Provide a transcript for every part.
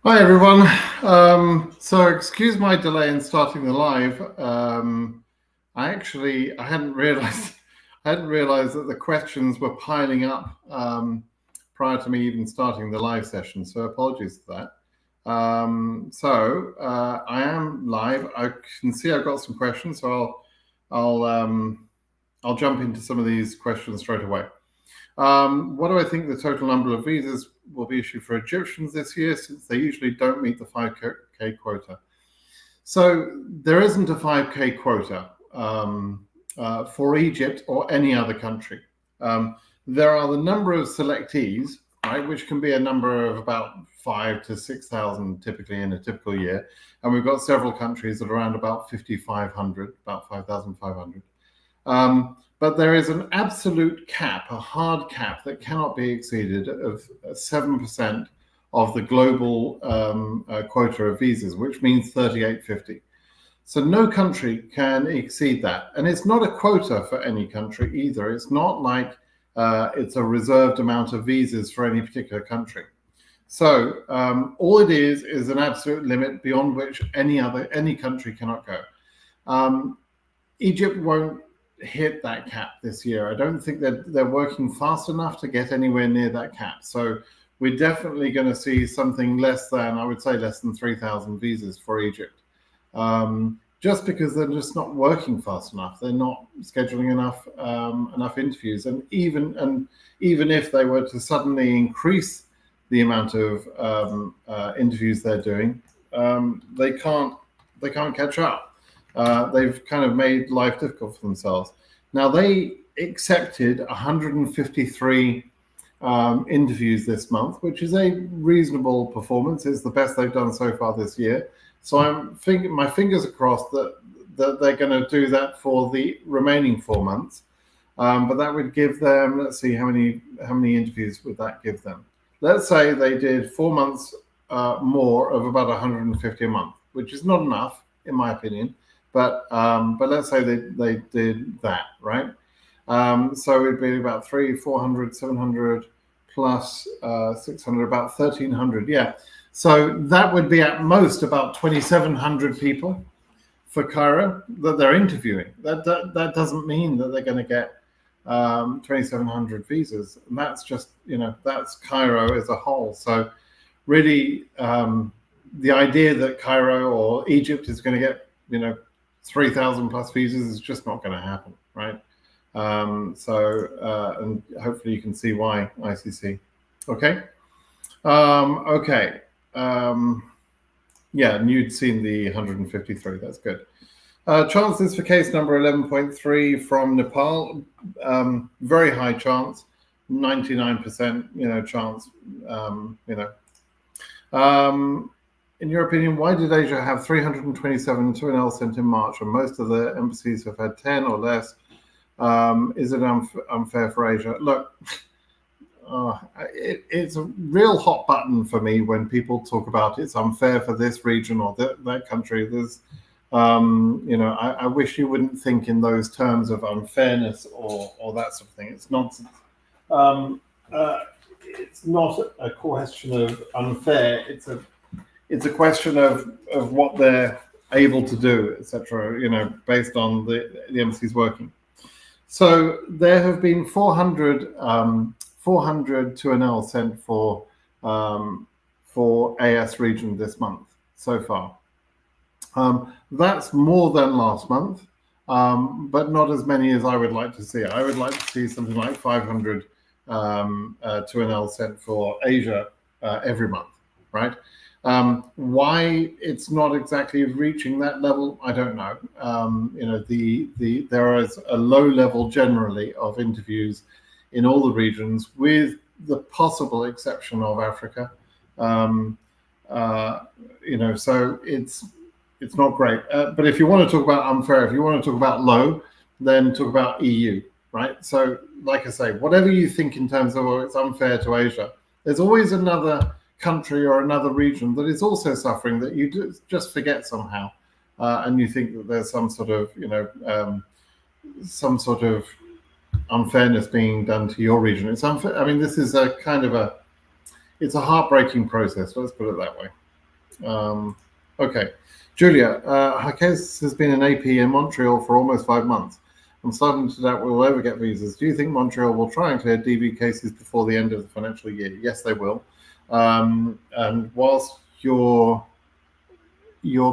Hi everyone. So excuse my delay in starting the live. I hadn't realized that the questions were piling up prior to me even starting the live session. So apologies for that. I am live. I can see I've got some questions, so I'll jump into some of these questions straight away. What do I think the total number of visas will be issued for Egyptians this year, since they usually don't meet the 5K quota? So there isn't a 5K quota for Egypt or any other country. There are the number of selectees, right, which can be a number of about 5,000 to 6,000 typically in a typical year. And we've got several countries that are around about 5,500, about 5,500. But there is an absolute cap, a hard cap that cannot be exceeded of 7% of the global quota of visas, which means 3,850. So no country can exceed that. And it's not a quota for any country either. It's not like it's a reserved amount of visas for any particular country. So all it is an absolute limit beyond which any country cannot go. Egypt won't hit that cap this year. I don't think that they're working fast enough to get anywhere near that cap. So we're definitely going to see something less than, I would say, less than 3,000 visas for Egypt. Just because they're just not working fast enough. They're not scheduling enough interviews. And even if they were to suddenly increase the amount of interviews they're doing, they can't catch up. They've kind of made life difficult for themselves. Now, they accepted 153 interviews this month, which is a reasonable performance. It's the best they've done so far this year. So my fingers are crossed that they're going to do that for the remaining 4 months. But that would give them, let's see, how many interviews would that give them? Let's say they did 4 months more of about 150 a month, which is not enough, in my opinion. But let's say they did that, right? So it'd be about 300, 400, 700 plus 600, about 1,300. Yeah. So that would be at most about 2,700 people for Cairo that they're interviewing. That doesn't mean that they're going to get 2,700 visas. And that's just, that's Cairo as a whole. So really, the idea that Cairo or Egypt is going to get, 3,000 plus visas is just not going to happen, right? And hopefully you can see why, ICC. Okay. Okay. Yeah, and you'd seen the 153. That's good. Chances for case number 11.3 from Nepal, very high chance, 99%, chance, in your opinion, why did Asia have 327 2NL sent in March and most of the embassies have had 10 or less? Is it unfair for Asia? Look, it's a real hot button for me when people talk about it's unfair for this region or that country. There's, I wish you wouldn't think in those terms of unfairness or that sort of thing. It's nonsense. It's not a question of unfair. It's a question of what they're able to do, etc. Based on the embassies working. So there have been 400 2NL sent for AS region this month so far. That's more than last month, but not as many as I would like to see. I would like to see something like 500 2NL sent for Asia every month, right? Why it's not exactly reaching that level, I don't know. There is a low level generally of interviews in all the regions, with the possible exception of Africa. So it's not great. But if you want to talk about unfair, if you want to talk about low, then talk about EU, right? So, like I say, whatever you think in terms of it's unfair to Asia, there's always another country or another region that is also suffering that you just forget somehow, and you think that there's some sort of unfairness being done to your region. It's unfair. I mean, this is it's a heartbreaking process. Let's put it that way. Okay. Julia, her case has been an AP in Montreal for almost 5 months. I'm starting to doubt we'll ever get visas. Do you think Montreal will try and clear DV cases before the end of the financial year? Yes, they will. And whilst your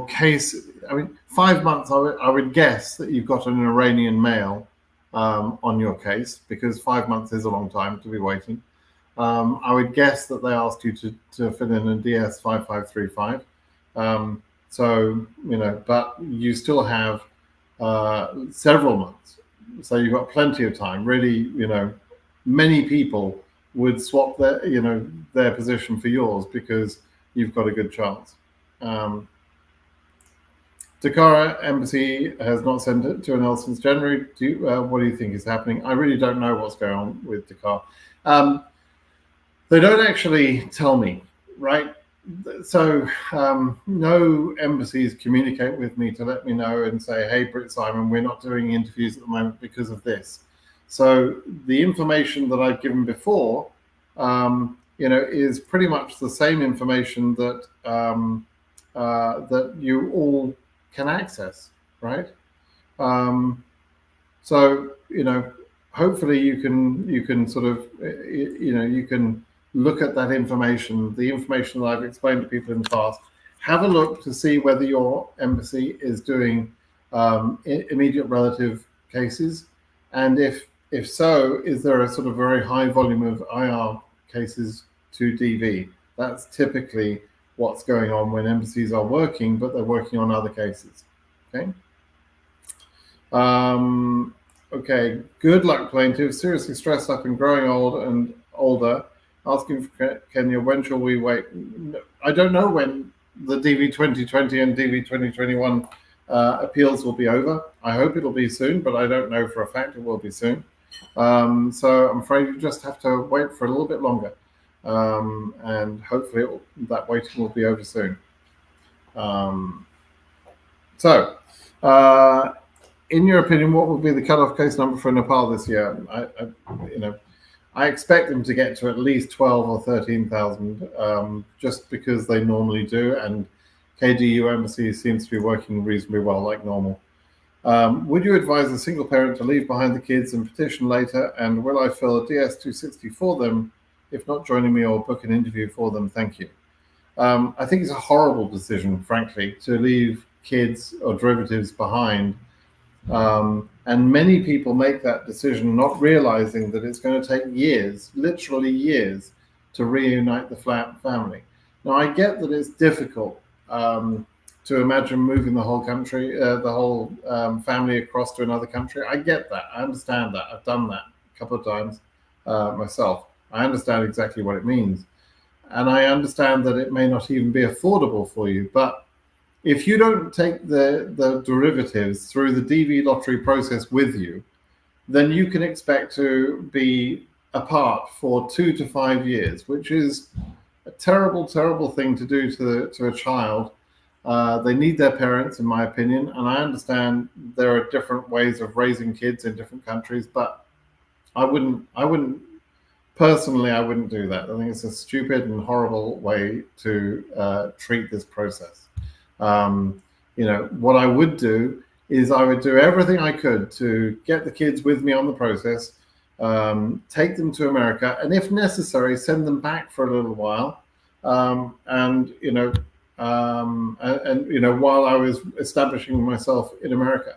case, I mean, 5 months, I would guess that you've got an Iranian male on your case, because 5 months is a long time to be waiting. I would guess that they asked you to fill in a DS 5535. So, but you still have several months. So you've got plenty of time. Really, many people would swap their position for yours because you've got a good chance. Dakar Embassy has not sent it to NL since January. What do you think is happening? I really don't know what's going on with Dakar. They don't actually tell me, right? So no embassies communicate with me to let me know and say, hey, Britt Simon, we're not doing interviews at the moment because of this. So the information that I've given before, is pretty much the same information that that you all can access, right? So hopefully you can sort of you can look at that information, the information that I've explained to people in the past. Have a look to see whether your embassy is doing immediate relative cases, and if so, is there a sort of very high volume of IR cases to DV? That's typically what's going on when embassies are working, but they're working on other cases. Okay. Okay. Good luck, plaintiff. Seriously stressed up and growing old and older. Asking for Kenya, when shall we wait? I don't know when the DV 2020 and DV 2021 appeals will be over. I hope it'll be soon, but I don't know for a fact it will be soon. So I'm afraid you just have to wait for a little bit longer. And hopefully that waiting will be over soon. In your opinion, what will be the cutoff case number for Nepal this year? I expect them to get to at least 12 or 13,000, just because they normally do, and KDU Embassy seems to be working reasonably well, like normal. Would you advise a single parent to leave behind the kids and petition later? And will I fill a DS-260 for them, if not joining me, or book an interview for them? Thank you. I think it's a horrible decision, frankly, to leave kids or derivatives behind. And many people make that decision not realizing that it's going to take years, literally years, to reunite the family. Now, I get that it's difficult to imagine moving the whole country, the whole family across to another country. I get that. I understand that. I've done that a couple of times myself. I understand exactly what it means. And I understand that it may not even be affordable for you. But if you don't take the derivatives through the DV lottery process with you, then you can expect to be apart for 2 to 5 years, which is a terrible, terrible thing to do to a child. They need their parents, in my opinion, and I understand there are different ways of raising kids in different countries, but I wouldn't personally, I wouldn't do that. I think it's a stupid and horrible way to treat this process. What I would do is I would do everything I could to get the kids with me on the process, take them to America, and if necessary, send them back for a little while. While I was establishing myself in America.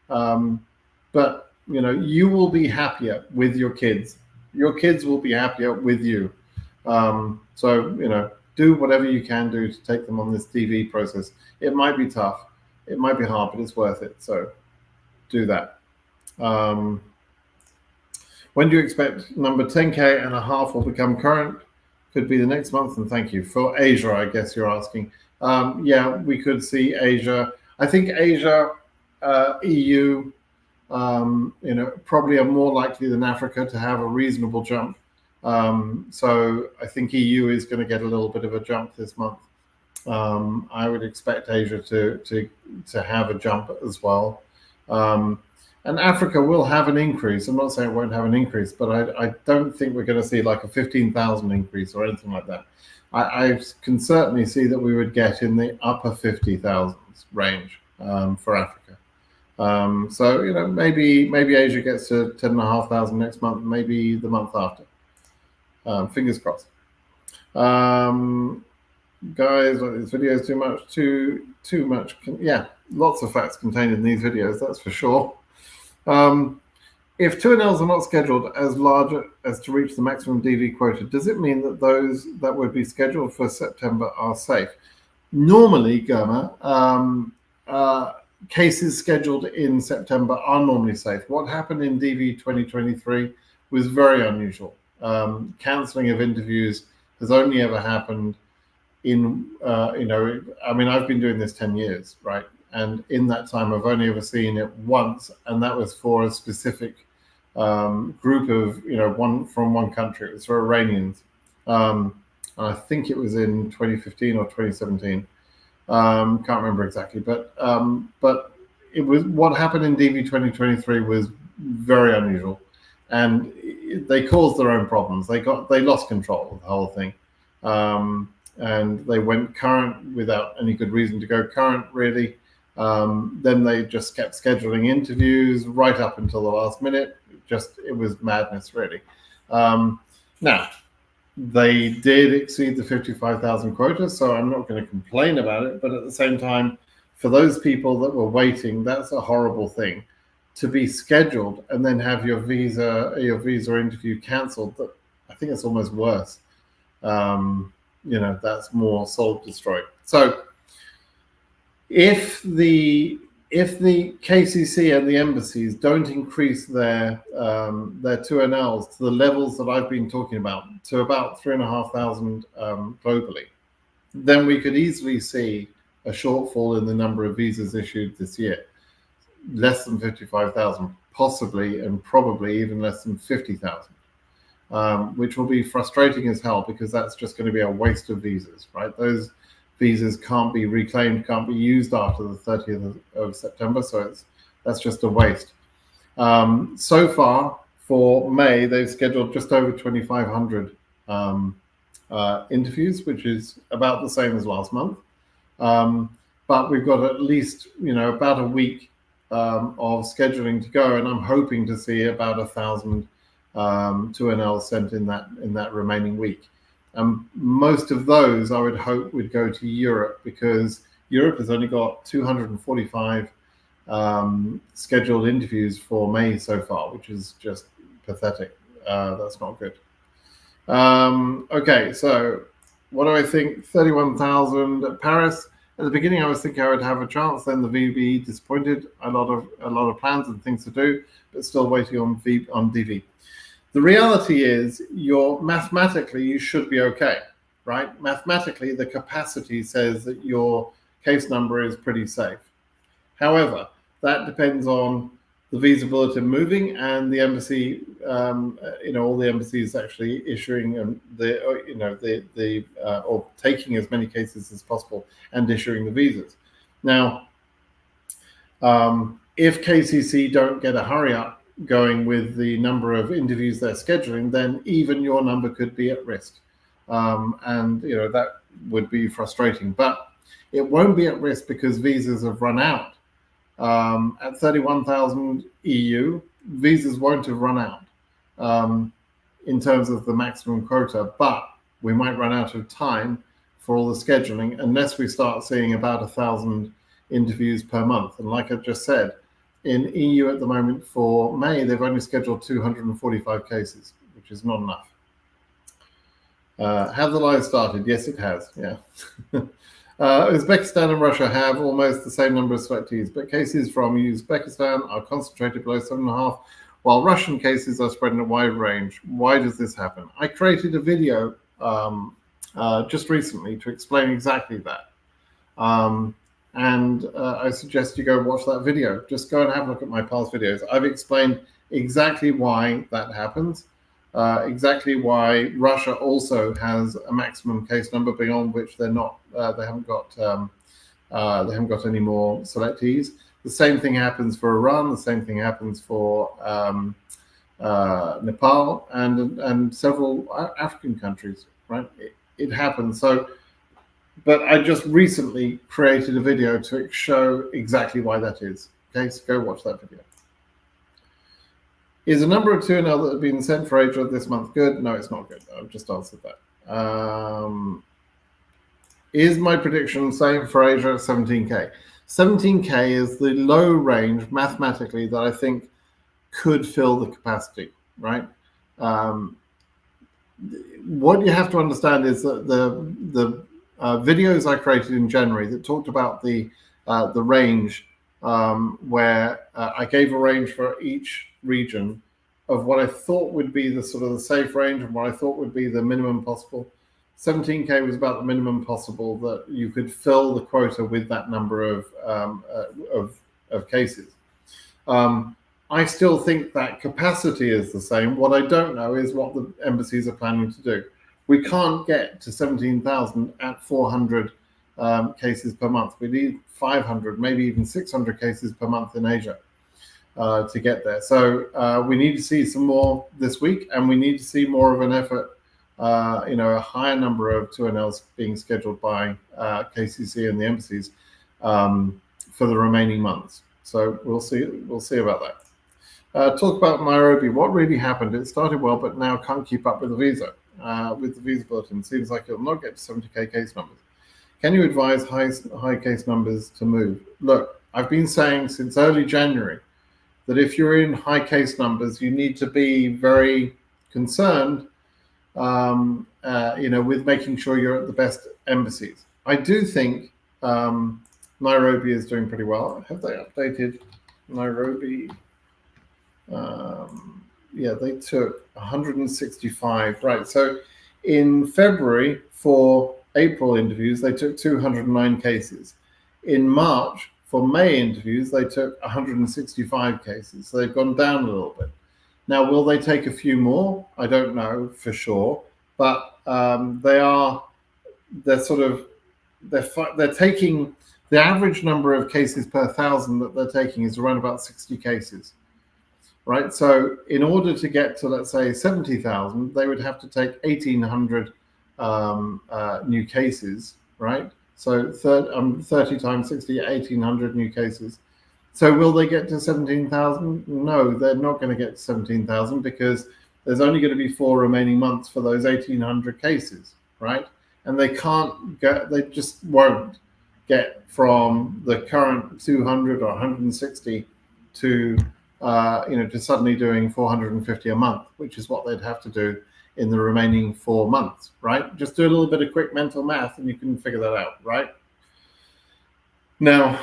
But you will be happier with your kids. Your kids will be happier with you. Do whatever you can do to take them on this DV process. It might be tough, it might be hard, but it's worth it. So do that. When do you expect number 10K and a half will become current? Could be the next month, and thank you. For Asia, I guess you're asking. Yeah, we could see Asia. I think Asia, EU, probably are more likely than Africa to have a reasonable jump. So I think EU is going to get a little bit of a jump this month. I would expect Asia to have a jump as well. And Africa will have an increase. I'm not saying it won't have an increase, but I don't think we're going to see like a 15,000 increase or anything like that. I can certainly see that we would get in the upper 50,000s range for Africa. So maybe Asia gets to 10,500 next month, maybe the month after. Fingers crossed. Guys, this video is too much. Too much. Yeah, lots of facts contained in these videos. That's for sure. If 2NLs are not scheduled as large as to reach the maximum DV quota, does it mean that those that would be scheduled for September are safe? Normally, Germa, cases scheduled in September are normally safe. What happened in DV 2023 was very unusual. Cancelling of interviews has only ever happened in, I mean, I've been doing this 10 years, right? And in that time, I've only ever seen it once, and that was for a specific group of, one from one country. It was for Iranians. I think it was in 2015 or 2017. Can't remember exactly, but it was, what happened in DV 2023 was very unusual, and they caused their own problems. They lost control of the whole thing, and they went current without any good reason to go current, really. Then they just kept scheduling interviews right up until the last minute. It was madness, really. Now, they did exceed the 55,000 quota, so I'm not going to complain about it. But at the same time, for those people that were waiting, that's a horrible thing to be scheduled and then have your visa interview cancelled. I think it's almost worse. That's more soul destroyed. So if the KCC and the embassies don't increase their 2NLs to the levels that I've been talking about, to about 3,500 globally, then we could easily see a shortfall in the number of visas issued this year, less than 55,000, possibly, and probably even less than 50,000, which will be frustrating as hell, because that's just going to be a waste of visas, right? Those visas can't be reclaimed, can't be used after the 30th of September, so that's just a waste. So far, for May, they've scheduled just over 2,500 interviews, which is about the same as last month. But we've got at least, about a week of scheduling to go, and I'm hoping to see about 1,000 2NL sent in that remaining week. Most of those, I would hope, would go to Europe, because Europe has only got 245 scheduled interviews for May so far, which is just pathetic. That's not good. Okay, so what do I think? 31,000 at Paris. At the beginning, I was thinking I would have a chance. Then the VB disappointed. A lot of plans and things to do, but still waiting on DV. The reality is, mathematically, you should be okay, right? Mathematically, the capacity says that your case number is pretty safe. However, that depends on the visa bulletin moving and the embassy, all the embassies actually issuing or taking as many cases as possible and issuing the visas. Now, if KCC don't get a hurry up going with the number of interviews they're scheduling, then even your number could be at risk. And that would be frustrating, but it won't be at risk because visas have run out. At 31,000 EU, visas won't have run out in terms of the maximum quota, but we might run out of time for all the scheduling unless we start seeing about 1,000 interviews per month. And like I just said, in EU at the moment for May, they've only scheduled 245 cases, which is not enough. Have the live started? Yes, it has. Yeah. Uzbekistan and Russia have almost the same number of selectees, but cases from Uzbekistan are concentrated below 7.5, while Russian cases are spread in a wide range. Why does this happen? I created a video just recently to explain exactly that. And I suggest you go watch that video. Just go and have a look at my past videos. I've explained exactly why that happens, exactly why Russia also has a maximum case number beyond which they haven't got any more selectees. The same thing happens for Iran. The same thing happens for Nepal and several African countries. Right? It happens. So, but I just recently created a video to show exactly why that is. Okay, so go watch that video. Is the number of 2NL that have been sent for Asia this month good? No, it's not good. I've just answered that. Is my prediction same for Asia at 17K? 17K is the low range mathematically that I think could fill the capacity, right? What you have to understand is that the videos I created in January that talked about the range, where I gave a range for each region of what I thought would be the sort of the safe range and what I thought would be the minimum possible. 17K was about the minimum possible that you could fill the quota with that number of cases. I still think that capacity is the same. What I don't know is what the embassies are planning to do. We can't get to 17,000 at 400 cases per month. We need 500, maybe even 600 cases per month in Asia to get there. So we need to see some more this week, and we need to see more of an effort, a higher number of 2NLs being scheduled by KCC and the embassies for the remaining months. So we'll see about that. Talk about Nairobi. What really happened? It started well, but now can't keep up with the visa. With the visa bulletin, seems like it'll not get to 70K case numbers. Can you advise high case numbers to move? Look, I've been saying since early January that if you're in high case numbers, you need to be very concerned, with making sure you're at the best embassies. I do think Nairobi is doing pretty well. Have they updated Nairobi? They took 165. Right. So in February for April interviews, they took 209 cases. In March for May interviews, they took 165 cases. So they've gone down a little bit. Now, will they take a few more? I don't know for sure, but they're taking the average number of cases per 1,000 that they're taking is around about 60 cases. Right, so in order to get to, let's say, 70,000, they would have to take 1,800 new cases, right? So 30 times 60, 1,800 new cases. So will they get to 17,000? No, they're not going to get to 17,000 because there's only going to be 4 remaining months for those 1,800 cases, right? And they just won't get from the current 200 or 160 to suddenly doing 450 a month, which is what they'd have to do in the remaining 4 months, right? Just do a little bit of quick mental math and you can figure that out, right? Now,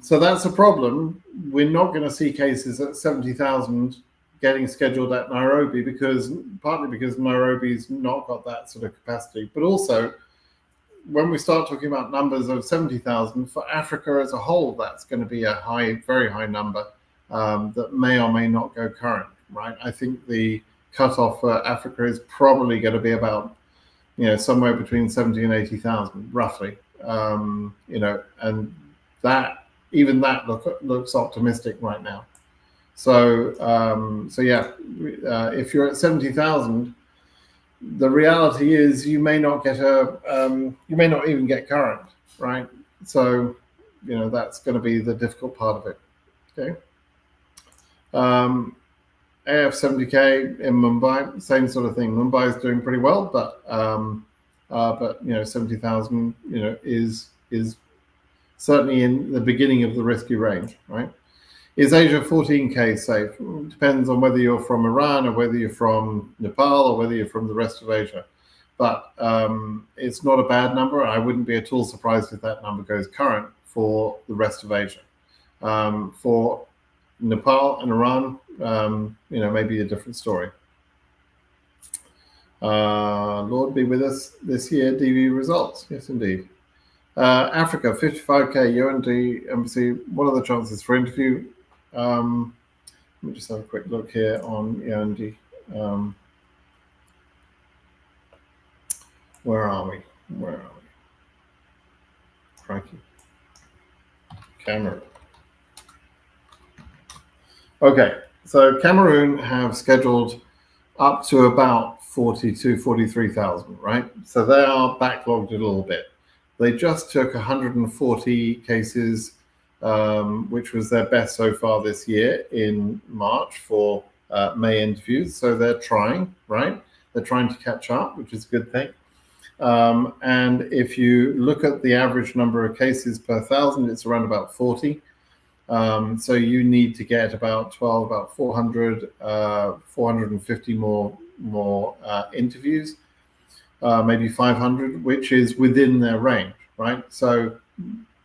so that's a problem. We're not going to see cases at 70,000 getting scheduled at Nairobi partly because Nairobi's not got that sort of capacity, but also when we start talking about numbers of 70,000 for Africa as a whole, that's going to be a very high number. That may or may not go current, right? I think the cutoff for Africa is probably going to be about, somewhere between 70 and 80,000, roughly. And that looks optimistic right now. So if you're at 70,000, the reality is you may not even get current, right? So, that's going to be the difficult part of it. Okay. AF70K in Mumbai, same sort of thing. Mumbai is doing pretty well, but 70,000, is certainly in the beginning of the risky range, right? Is Asia 14K safe? Depends on whether you're from Iran or whether you're from Nepal or whether you're from the rest of Asia. But it's not a bad number. I wouldn't be at all surprised if that number goes current for the rest of Asia. For Nepal and Iran, maybe a different story. Lord be with us this year, DV results. Yes, indeed. Africa, 55K, UND embassy. What are the chances for interview? Let me just have a quick look here on UND. Where are we? Crikey. Camera. Okay, so Cameroon have scheduled up to about 42, 43,000, right? So they are backlogged a little bit. They just took 140 cases, which was their best so far this year in March for May interviews. So they're trying, right? They're trying to catch up, which is a good thing. And if you look at the average number of cases per thousand, it's around about 40. So you need to get about 12, about 400, 450 more interviews, maybe 500, which is within their range, right? So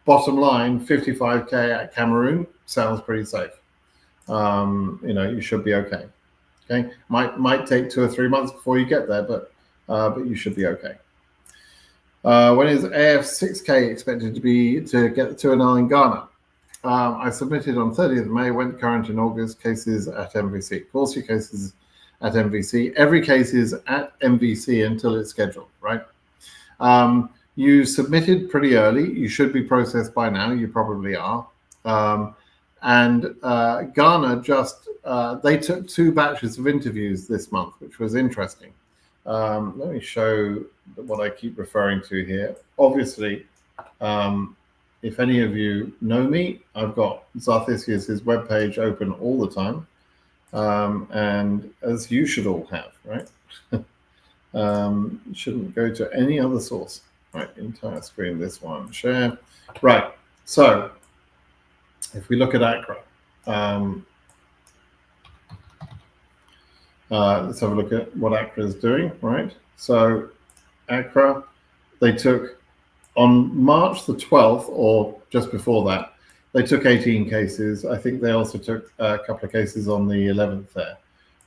bottom line, 55K at Cameroon sounds pretty safe. You should be okay. Okay, might take 2 or 3 months before you get there, but you should be okay. When is AF6K expected to get to an L in Ghana? I submitted on 30th of May, went current in August, cases at MVC. Of course, your cases at MVC. Every case is at MVC until it's scheduled, right? You submitted pretty early. You should be processed by now. You probably are. And Ghana they took 2 batches of interviews this month, which was interesting. Let me show what I keep referring to here. Obviously, if any of you know me, I've got Zarthisius' webpage open all the time, and as you should all have, right? Shouldn't go to any other source. Right, entire screen, this one, share. Right, so if we look at Accra, let's have a look at what Accra is doing, right? So Accra, they took on March the 12th, or just before that, they took 18 cases. I think they also took a couple of cases on the 11th there,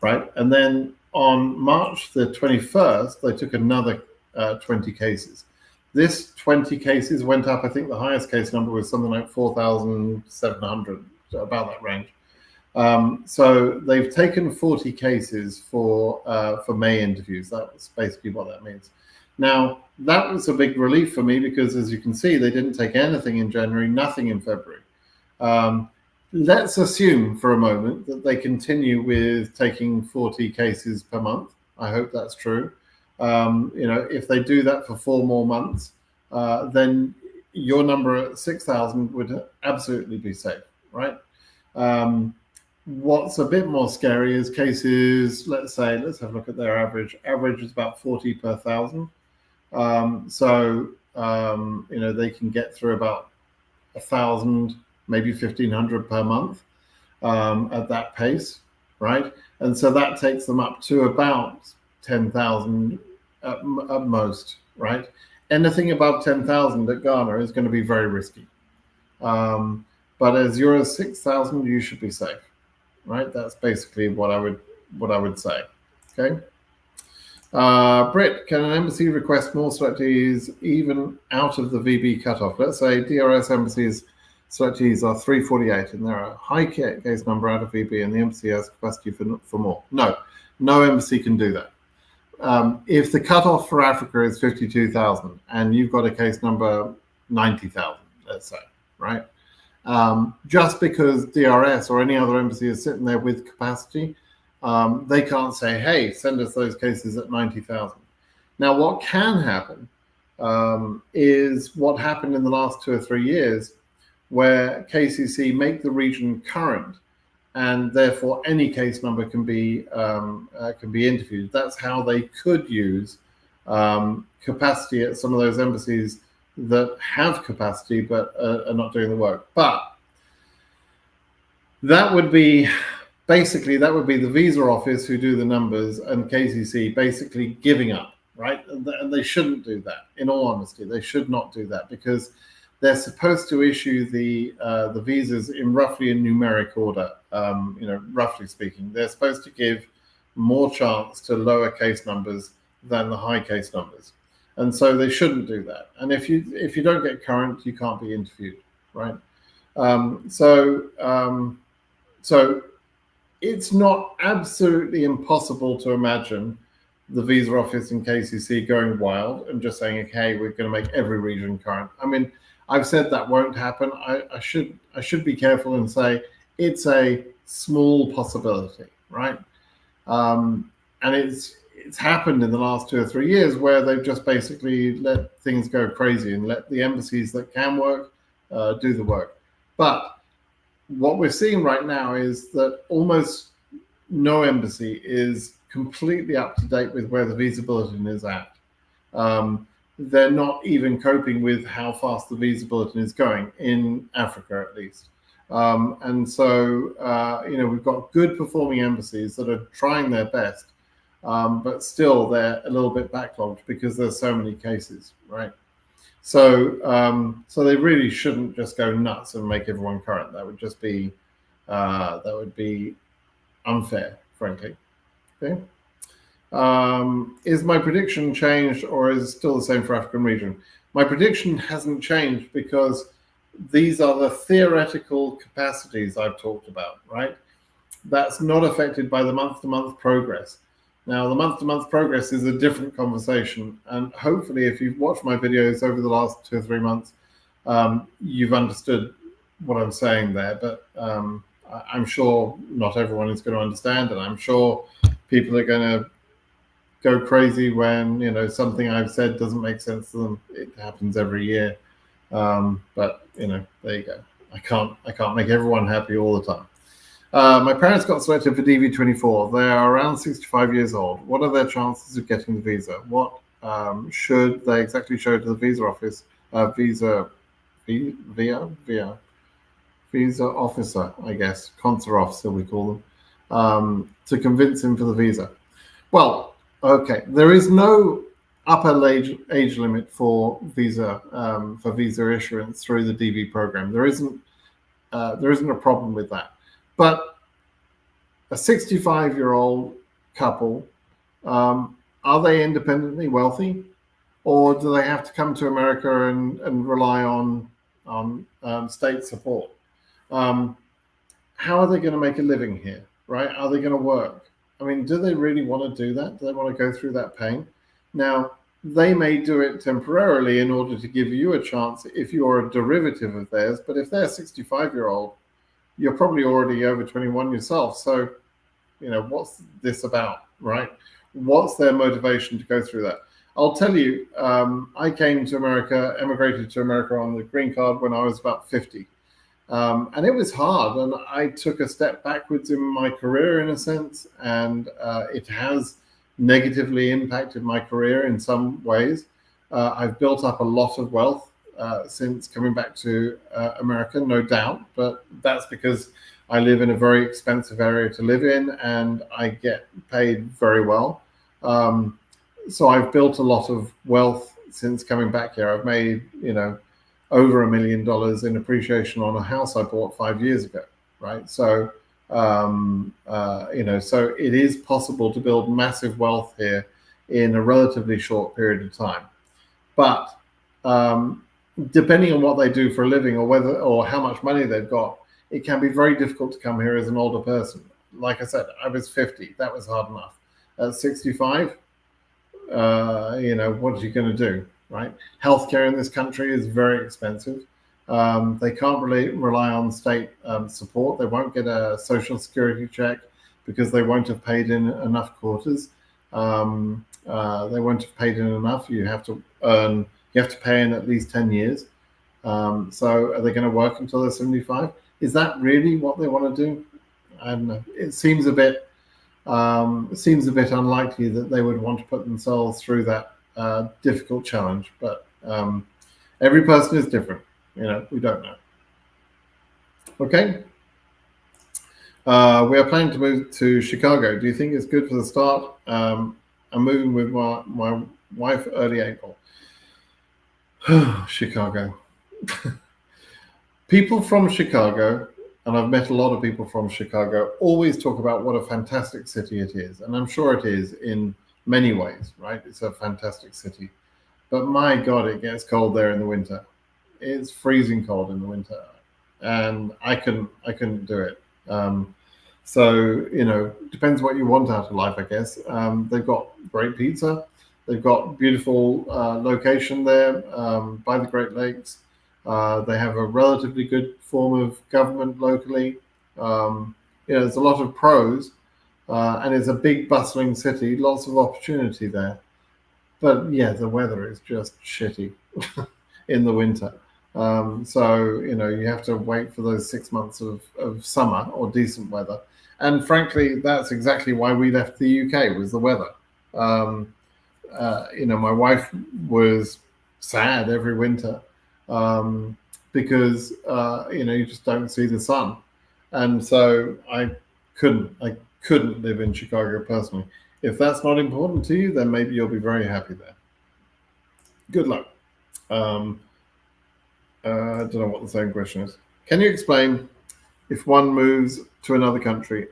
right? And then on March the 21st, they took another 20 cases. This 20 cases went up. I think the highest case number was something like 4,700, about that range. So they've taken 40 cases for May interviews. That's basically what that means. Now, that was a big relief for me because, as you can see, they didn't take anything in January, nothing in February. Let's assume for a moment that they continue with taking 40 cases per month. I hope that's true. If they do that for 4 more months, then your number at 6,000 would absolutely be safe, right? What's a bit more scary is cases, let's have a look at their average. Average is about 40 per thousand. They can get through about 1,000, maybe 1,500 per month at that pace, right? And so that takes them up to about 10,000 at most, right? Anything above 10,000 at Ghana is going to be very risky. But as you're at 6,000, you should be safe, right? That's basically what I would say. Okay. Britt, can an embassy request more selectees even out of the VB cutoff? Let's say DRS embassies selectees are 348 and there are a high case number out of VB and the embassy has capacity for more. No embassy can do that. If the cutoff for Africa is 52,000 and you've got a case number 90,000, let's say, right? Just because DRS or any other embassy is sitting there with capacity, they can't say, hey, send us those cases at 90,000. Now, what can happen is what happened in the last 2 or 3 years, where KCC make the region current, and therefore any case number can be interviewed. That's how they could use capacity at some of those embassies that have capacity but are not doing the work. But that would be the visa office who do the numbers and KCC basically giving up, right? And they shouldn't do that. In all honesty, they should not do that because they're supposed to issue the visas in roughly a numeric order. Roughly speaking, they're supposed to give more chance to lower case numbers than the high case numbers, and so they shouldn't do that. And if you don't get current, you can't be interviewed, right? So it's not absolutely impossible to imagine the visa office in KCC going wild and just saying, okay, we're going to make every region current. I mean, I've said that won't happen. I should be careful and say it's a small possibility, right? And it's happened in the last 2 or 3 years where they've just basically let things go crazy and let the embassies that can work do the work. But what we're seeing right now is that almost no embassy is completely up to date with where the visa bulletin is at. They're not even coping with how fast the visa bulletin is going in Africa, at least. And so, we've got good performing embassies that are trying their best, but still they're a little bit backlogged because there's so many cases, right? So, so they really shouldn't just go nuts and make everyone current. That would just be, unfair, frankly. Okay. Is my prediction changed, or is it still the same for African region? My prediction hasn't changed because these are the theoretical capacities I've talked about, right? That's not affected by the month-to-month progress. Now, the month-to-month progress is a different conversation, and hopefully if you've watched my videos over the last 2 or 3 months, you've understood what I'm saying there, but I'm sure not everyone is going to understand, and I'm sure people are going to go crazy when something I've said doesn't make sense to them. It happens every year, but there you go. I can't make everyone happy all the time. My parents got selected for DV24. They are around 65 years old. What are their chances of getting the visa? What should they exactly show to the visa office? Visa officer, I guess, consular officer we call them, to convince him for the visa. Well, okay, there is no upper age limit for visa issuance through the DV program. There isn't a problem with that. But a 65-year-old couple, are they independently wealthy, or do they have to come to America and rely on state support? How are they going to make a living here, right? Are they going to work? I mean, do they really want to do that? Do they want to go through that pain? Now, they may do it temporarily in order to give you a chance if you're a derivative of theirs, but if they're a 65-year-old, you're probably already over 21 yourself. So, what's this about, right? What's their motivation to go through that? I'll tell you, I came to America, emigrated to America on the green card when I was about 50. And it was hard, and I took a step backwards in my career in a sense, and it has negatively impacted my career in some ways. I've built up a lot of wealth since coming back to America, no doubt, but that's because I live in a very expensive area to live in, and I get paid very well. So I've built a lot of wealth since coming back here. I've made, over $1 million in appreciation on a house I bought 5 years ago, right? So, so it is possible to build massive wealth here in a relatively short period of time. But depending on what they do for a living or how much money they've got, it can be very difficult to come here as an older person. Like I said, I was 50. That was hard enough. At 65, what are you going to do? Right? Healthcare in this country is very expensive. They can't really rely on state support. They won't get a social security check because they won't have paid in enough quotas. They won't have paid in enough. You have to pay in at least 10 years. So are they going to work until they're 75? Is that really what they want to do? I don't know. It seems a bit unlikely that they would want to put themselves through that difficult challenge, but every person is different. We don't know. Okay. We are planning to move to Chicago. Do you think it's good for the start? I'm moving with my wife early April. Chicago. People from Chicago, and I've met a lot of people from Chicago, always talk about what a fantastic city it is, and I'm sure it is in many ways, right? It's a fantastic city, but my God, it gets cold there in the winter. It's freezing cold in the winter, and I couldn't do it. So depends what you want out of life, I guess. They've got great pizza, they've got beautiful location there by the Great Lakes. They have a relatively good form of government locally. there's a lot of pros, and it's a big bustling city, lots of opportunity there. But yeah, the weather is just shitty in the winter. So you have to wait for those 6 months of summer or decent weather. And frankly, that's exactly why we left the UK, was the weather. Um, my wife was sad every winter, because you just don't see the sun, and so I couldn't live in Chicago personally. If that's not important to you, then maybe you'll be very happy there. Good luck. Um, I don't know what the same question is. Can you explain, if one moves to another country,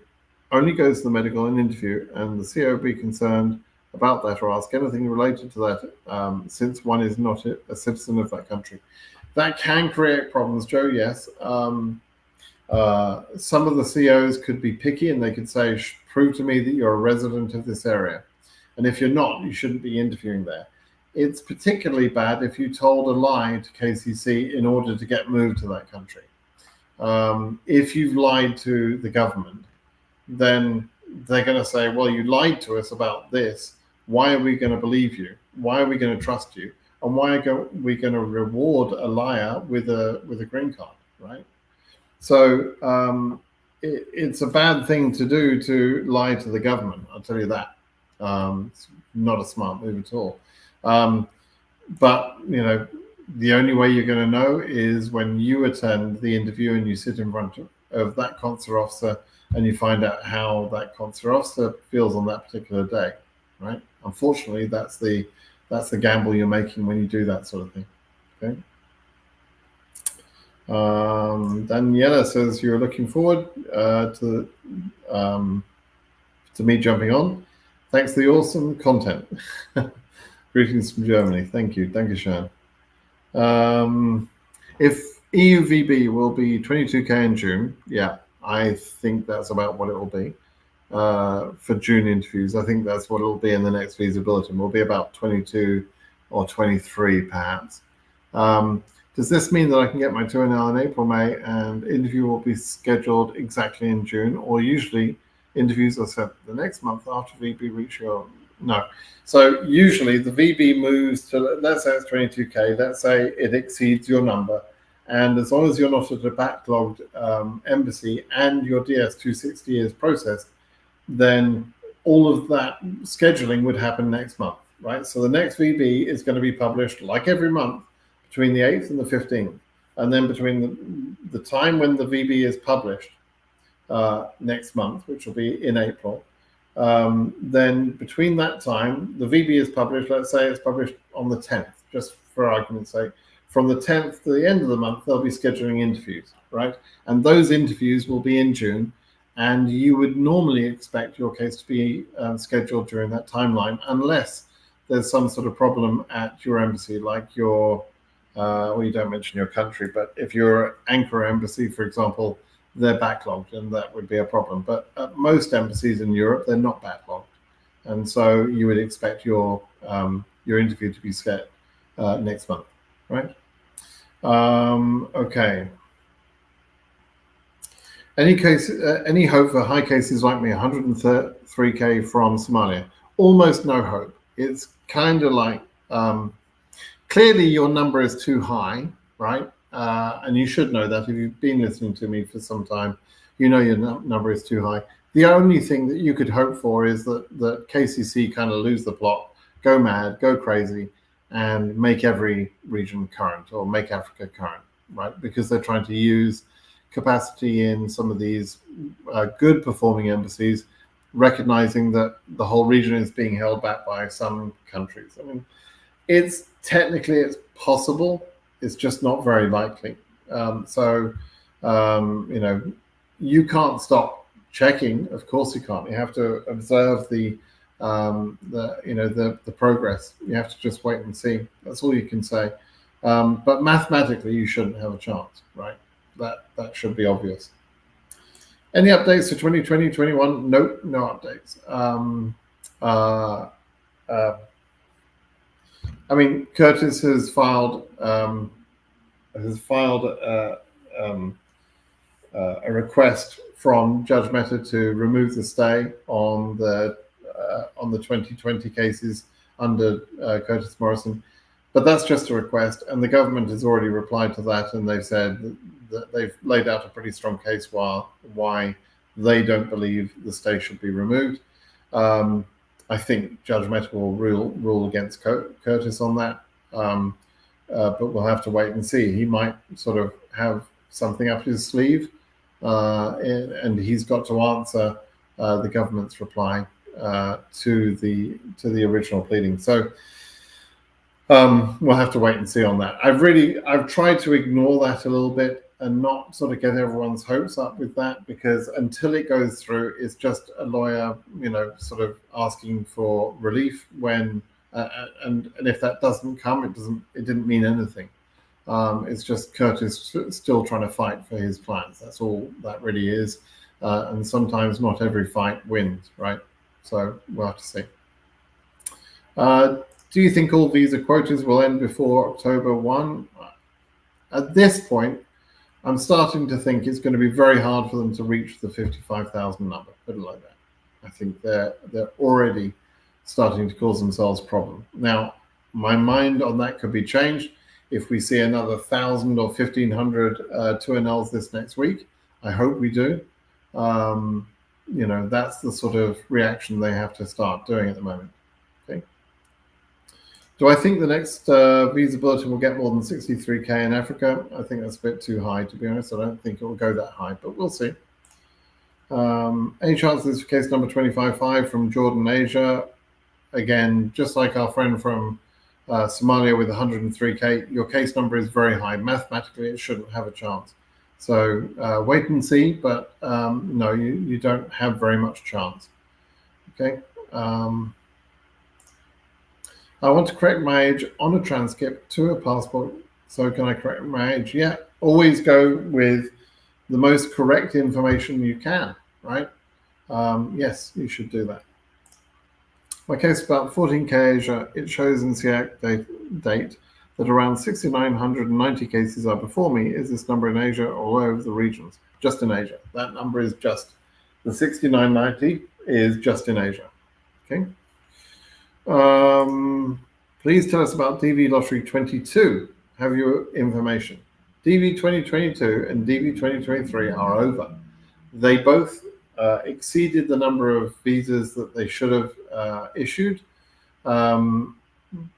only goes to the medical and interview, and the CO be concerned about that or ask anything related to that, since one is not a citizen of that country? That can create problems, Joe, yes. Some of the COs could be picky, and they could say, prove to me that you're a resident of this area. And if you're not, you shouldn't be interviewing there. It's particularly bad if you told a lie to KCC in order to get moved to that country. If you've lied to the government, then they're going to say, well, you lied to us about this. Why are we going to believe you? Why are we going to trust you? And why are we going to reward a liar with a green card, right? So it's a bad thing to do, to lie to the government. I'll tell you that. It's not a smart move at all. But the only way you're going to know is when you attend the interview and you sit in front of that consular officer, and you find out how that consular officer feels on that particular day, right? Unfortunately, that's the gamble you're making when you do that sort of thing. Okay. Daniela says you're looking forward to me jumping on. Thanks for the awesome content. Greetings from Germany. Thank you. Dankeschön. If EUVB will be 22K in June, yeah, I think that's about what it will be for June interviews. I think that's what it will be in the next visa bulletin. Will be about 22 or 23 perhaps. Does this mean that I can get my 2NL in April, May, and interview will be scheduled exactly in June, or usually interviews are set the next month after VB reach your... No. So usually the VB moves to, let's say it's 22K, let's say it exceeds your number, and as long as you're not at a backlogged embassy and your DS-260 is processed, then all of that scheduling would happen next month, right? So the next VB is going to be published, like every month, between the 8th and the 15th. And then between the time when the VB is published next month, which will be in April, then between that time, the VB is published, let's say it's published on the 10th, just for argument's sake. From the 10th to the end of the month, they'll be scheduling interviews, right? And those interviews will be in June, and you would normally expect your case to be scheduled during that timeline, unless there's some sort of problem at your embassy, like your, well, you don't mention your country, but if you're Ankara embassy, for example, they're backlogged, and that would be a problem. But at most embassies in Europe, they're not backlogged, and so you would expect your interview to be set next month, right? Okay. Any hope for high cases like me, 103K from Somalia? Almost no hope. It's kind of like, clearly your number is too high, right? And you should know that. If you've been listening to me for some time, you know your number is too high. The only thing that you could hope for is that KCC kind of lose the plot, go mad, go crazy, and make every region current, or make Africa current, right? Because they're trying to use capacity in some of these good performing embassies, recognizing that the whole region is being held back by some countries. I mean, it's possible. It's just not very likely. You can't stop checking. Of course you can't. You have to observe the progress. You have to just wait and see. That's all you can say. But mathematically, you shouldn't have a chance, right? That should be obvious. Any updates for 2020, 21? Nope, no updates. I mean, Curtis has filed a request from Judge Mehta to remove the stay on the 2020 cases under Curtis Morrison. But that's just a request, and the government has already replied to that, and they've said that they've laid out a pretty strong case why they don't believe the stay should be removed. I think Judge Mehta will rule against Curtis on that, but we'll have to wait and see. He might sort of have something up his sleeve, and he's got to answer the government's reply to the original pleading. So we'll have to wait and see on that. I've tried to ignore that a little bit and not sort of get everyone's hopes up with that, because until it goes through, it's just a lawyer, sort of asking for relief when, and if that doesn't come, it didn't mean anything. It's just Curtis still trying to fight for his clients. That's all that really is. And sometimes not every fight wins, right? So we'll have to see. Do you think all visa quotas will end before October 1? At this point, I'm starting to think it's going to be very hard for them to reach the 55,000 number, put it like that. I think they're already starting to cause themselves problem. Now, my mind on that could be changed if we see another 1,000 or 1,500 2NLs this next week. I hope we do. That's the sort of reaction they have to start doing at the moment. Okay. Do I think the next visa bulletin will get more than 63K in Africa? I think that's a bit too high, to be honest. I don't think it will go that high, but we'll see. Any chances for case number 25.5 from Jordan, Asia? Again, just like our friend from Somalia with 103K, your case number is very high. Mathematically, it shouldn't have a chance. So wait and see, but no, you don't have very much chance. Okay. I want to correct my age on a transcript to a passport. So can I correct my age? Yeah, always go with the most correct information you can, right? Yes, you should do that. My case about 14K Asia, it shows in SIAC date that around 6,990 cases are before me. Is this number in Asia or all over the regions? Just in Asia. That number is just, the 6,990 is just in Asia. Okay. Please tell us about DV Lottery 22. Have your information. DV 2022 and DV 2023 are over. They both exceeded the number of visas that they should have issued.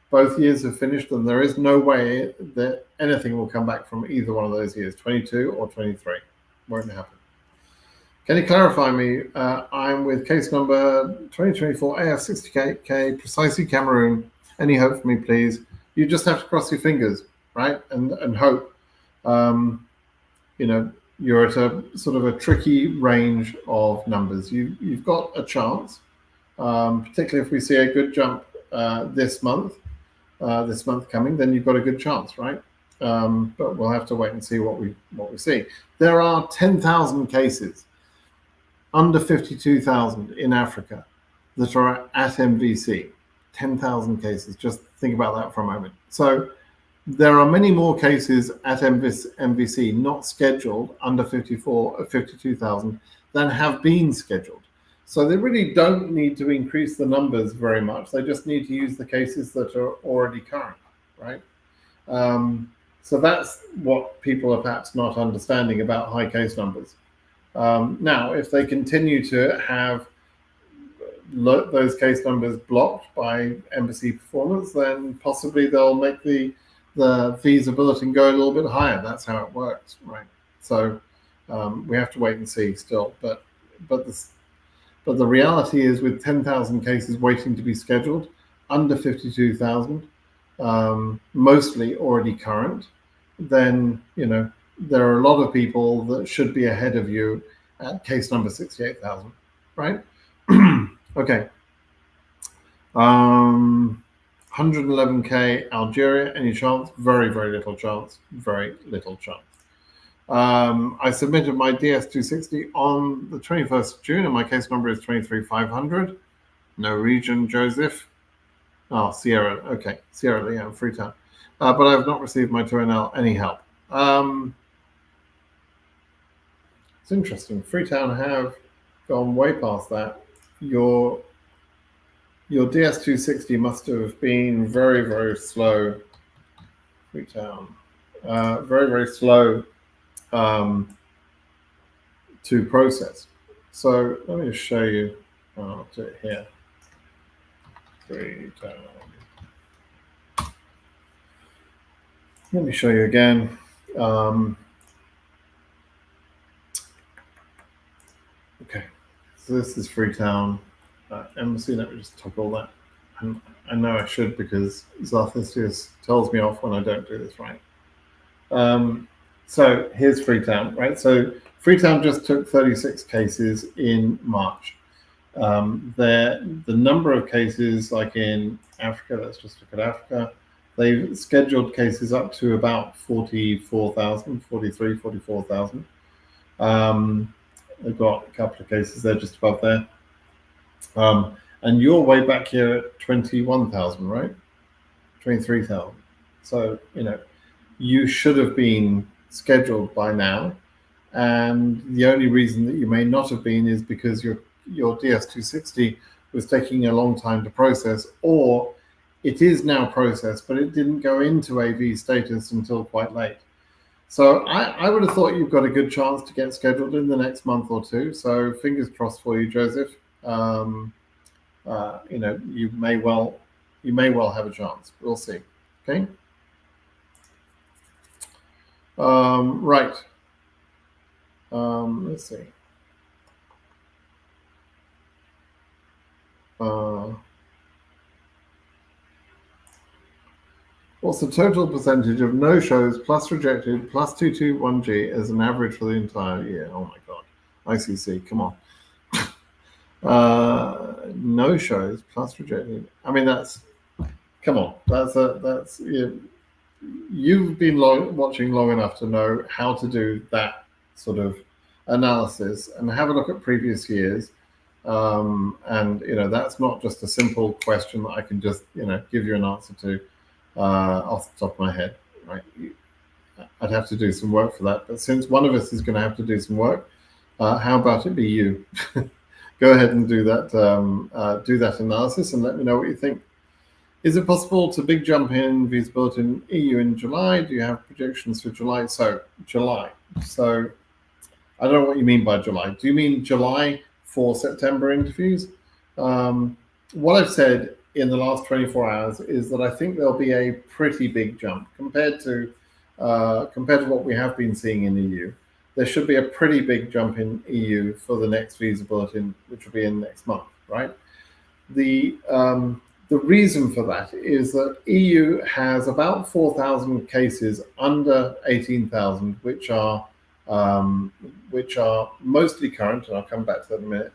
Both years have finished, and there is no way that anything will come back from either one of those years, 22 or 23. Won't happen. Can you clarify me? I'm with case number 2024 AF60K, precisely Cameroon. Any hope for me, please? You just have to cross your fingers, right? And hope. You're at a sort of a tricky range of numbers. You've got a chance, particularly if we see a good jump this month coming, then you've got a good chance, right? But we'll have to wait and see what we see. There are 10,000 cases under 52,000 in Africa that are at MVC. 10,000 cases. Just think about that for a moment. So there are many more cases at MVC not scheduled under 52,000 than have been scheduled. So they really don't need to increase the numbers very much. They just need to use the cases that are already current, right? So that's what people are perhaps not understanding about high case numbers. Now, if they continue to have those case numbers blocked by embassy performance, then possibly they'll make the visa bulletin go a little bit higher. That's how it works, right? So we have to wait and see still. But the reality is, with 10,000 cases waiting to be scheduled, under 52,000, mostly already current, then there are a lot of people that should be ahead of you at case number 68,000, right? Okay. 111K Algeria, any chance? Very, very little chance. Very little chance. I submitted my DS260 on the 21st of June, and my case number is 23500. No region, Joseph. Oh, Sierra. Okay, Sierra Leone, Freetown. But I have not received my 2NL. Any help? It's interesting. Freetown have gone way past that. Your DS260 must have been very, very slow. Freetown, very, very slow to process. So let me just show you. I'll do it here. Freetown. Let me show you again. Okay, so this is Freetown Embassy. Let me just toggle that. And I know I should because Zarthisius tells me off when I don't do this right. So here's Freetown, right? So Freetown just took 36 cases in March. The number of cases, like in Africa, let's just look at Africa, they've scheduled cases up to about 44,000, 43, 44,000. They've got a couple of cases there just above there. And you're way back here at 21,000, right? 23,000. So, you should have been scheduled by now. And the only reason that you may not have been is because your DS260 was taking a long time to process, or it is now processed, but it didn't go into AV status until quite late. So I would have thought you've got a good chance to get scheduled in the next month or two. So fingers crossed for you, Joseph. You may well have a chance. We'll see. Okay. Right. Let's see. What's the total percentage of no-shows plus rejected plus 221G as an average for the entire year? Oh my God. ICC, come on. No-shows plus rejected. I mean, come on. You've been watching long enough to know how to do that sort of analysis and have a look at previous years. That's not just a simple question that I can just, give you an answer to off the top of my head, right? I'd have to do some work for that. But since one of us is going to have to do some work, how about it be you? Go ahead and do that analysis and let me know what you think. Is it possible to big jump in visibility in EU in July? Do you have projections for July? So July. So I don't know what you mean by July. Do you mean July for September interviews? What I've said in the last 24 hours is that I think there'll be a pretty big jump compared to what we have been seeing in EU. There should be a pretty big jump in EU for the next visa bulletin, which will be in next month, right? The reason for that is that EU has about 4,000 cases under 18,000, which are mostly current, and I'll come back to that in a minute.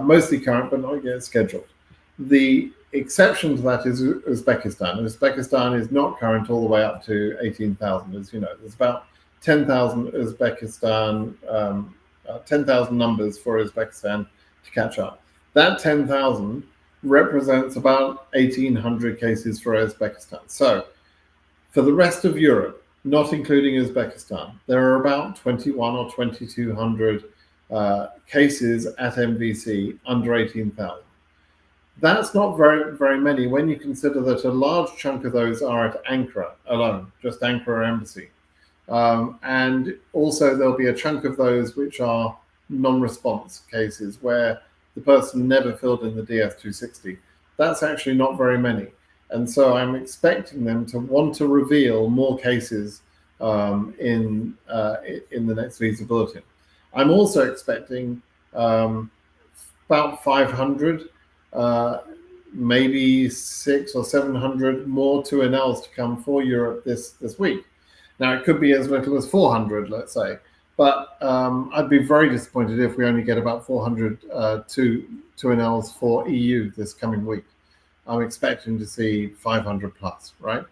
Mostly current, but not yet scheduled. The exception to that is Uzbekistan. Uzbekistan is not current all the way up to 18,000, as you know. There's about 10,000 Uzbekistan, 10,000 numbers for Uzbekistan to catch up. That 10,000 represents about 1,800 cases for Uzbekistan. So for the rest of Europe, not including Uzbekistan, there are about 21 or 2,200 cases at MVC under 18,000. That's not very, very many when you consider that a large chunk of those are at Ankara alone, just Ankara Embassy. And also there'll be a chunk of those which are non-response cases where the person never filled in the DS260. That's actually not very many. And so I'm expecting them to want to reveal more cases in the next visa bulletin. I'm also expecting about 500, maybe 600 or 700 more 2NLs to come for Europe this week. Now, it could be as little as 400, let's say. But I'd be very disappointed if we only get about 400 2NLs for EU this coming week. I'm expecting to see 500 plus, right?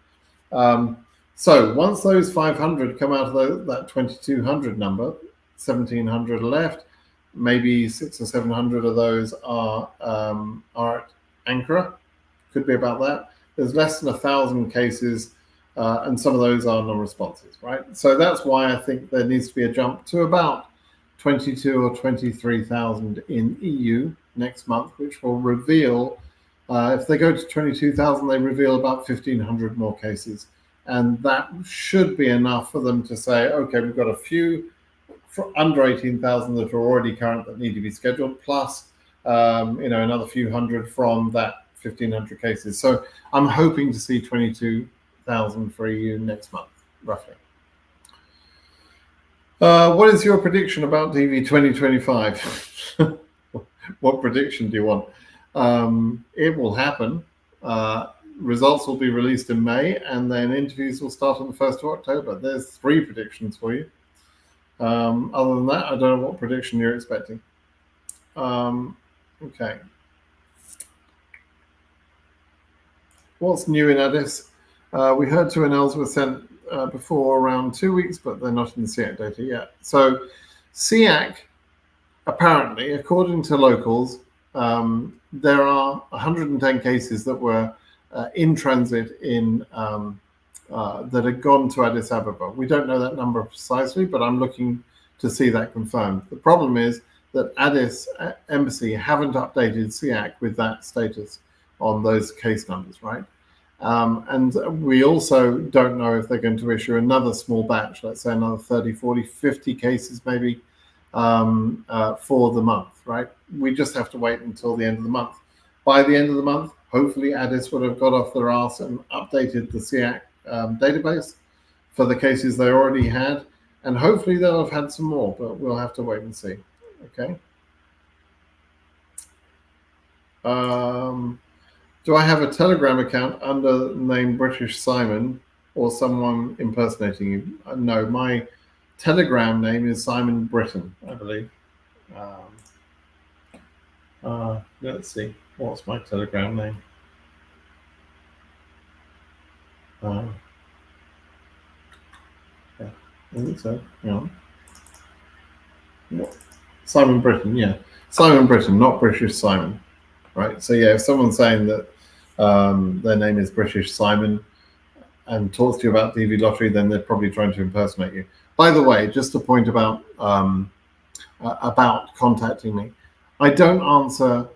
So once those 500 come out of that 2,200 number, 1,700 are left. Maybe 600 or 700 of those are at Ankara. Could be about that. There's less than 1,000 cases, and some of those are non-responses, right? So that's why I think there needs to be a jump to about 22 or 23,000 in EU next month, which will reveal, if they go to 22,000, they reveal about 1,500 more cases. And that should be enough for them to say, okay, we've got a few under 18,000 that are already current that need to be scheduled, plus another few hundred from that 1,500 cases. So I'm hoping to see 22,000 for EU next month, roughly. What is your prediction about DV 2025? What prediction do you want? It will happen. Results will be released in May, and then interviews will start on the 1st of October. There's 3 predictions for you. Other than that, I don't know what prediction you're expecting. Okay. What's new in Addis? We heard 2 NLs were sent before around 2 weeks, but they're not in the SEAC data yet. So SEAC, apparently, according to locals, there are 110 cases that were in transit that had gone to Addis Ababa. We don't know that number precisely, but I'm looking to see that confirmed. The problem is that Addis Embassy haven't updated SEAC with that status on those case numbers, right? And we also don't know if they're going to issue another small batch, let's say another 30, 40, 50 cases maybe for the month, right? We just have to wait until the end of the month. By the end of the month, hopefully Addis would have got off their arse and updated the SEAC database for the cases they already had, and hopefully they'll have had some more, but we'll have to wait and see. Okay. Do I have a Telegram account under the name British Simon or someone impersonating you? No, my Telegram name is Simon Britton, I believe. Let's see, what's my Telegram name? Yeah, I think so. Yeah. Simon Britton, yeah. Simon Britton, not British Simon. Right. So yeah, if someone's saying that their name is British Simon and talks to you about DV Lottery, then they're probably trying to impersonate you. By the way, just a point about contacting me. I don't answer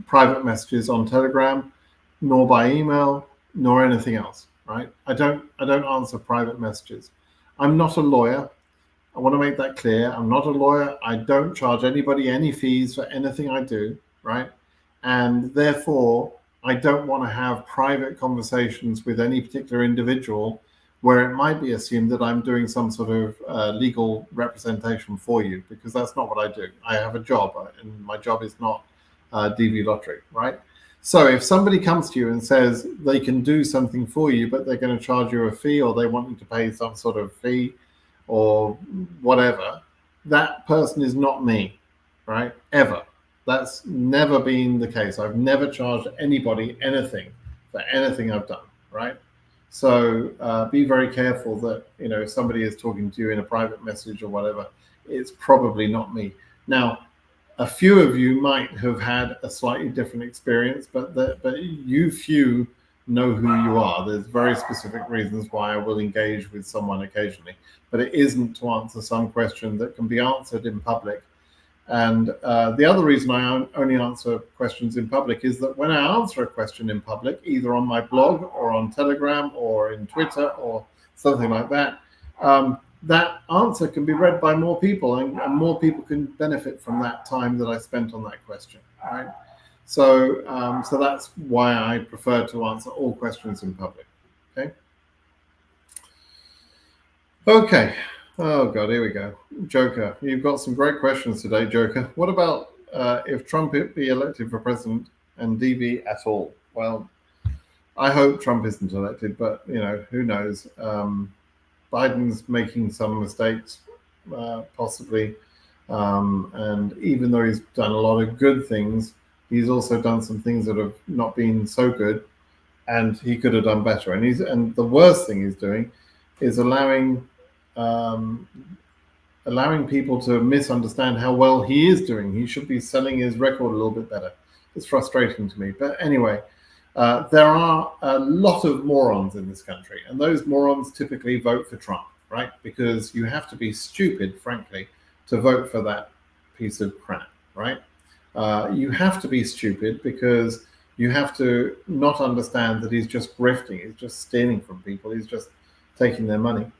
private messages on Telegram, nor by email, nor anything else. Right? I don't answer private messages. I'm not a lawyer. I want to make that clear. I'm not a lawyer. I don't charge anybody any fees for anything I do. Right? And therefore, I don't want to have private conversations with any particular individual where it might be assumed that I'm doing some sort of legal representation for you, because that's not what I do. I have a job, and my job is not DV Lottery, right? So if somebody comes to you and says they can do something for you, but they're going to charge you a fee, or they want you to pay some sort of fee or whatever, that person is not me, right? Ever. That's never been the case. I've never charged anybody anything for anything I've done, right? So be very careful that, if somebody is talking to you in a private message or whatever, it's probably not me. Now, a few of you might have had a slightly different experience, but you few know who you are. There's very specific reasons why I will engage with someone occasionally, but it isn't to answer some question that can be answered in public. And the other reason I only answer questions in public is that when I answer a question in public, either on my blog or on Telegram or in Twitter or something like that, that answer can be read by more people, and more people can benefit from that time that I spent on that question, right? So that's why I prefer to answer all questions in public, okay? Okay. Oh, God, here we go. Joker, you've got some great questions today, Joker. What about if Trump be elected for president and DV at all? Well, I hope Trump isn't elected, but, who knows? Biden's making some mistakes, possibly. And even though he's done a lot of good things, he's also done some things that have not been so good, and he could have done better. And the worst thing he's doing is allowing people to misunderstand how well he is doing. He should be selling his record a little bit better. It's frustrating to me. But anyway, there are a lot of morons in this country, and those morons typically vote for Trump, right? Because you have to be stupid, frankly, to vote for that piece of crap, right? You have to be stupid because you have to not understand that he's just grifting, he's just stealing from people, he's just taking their money.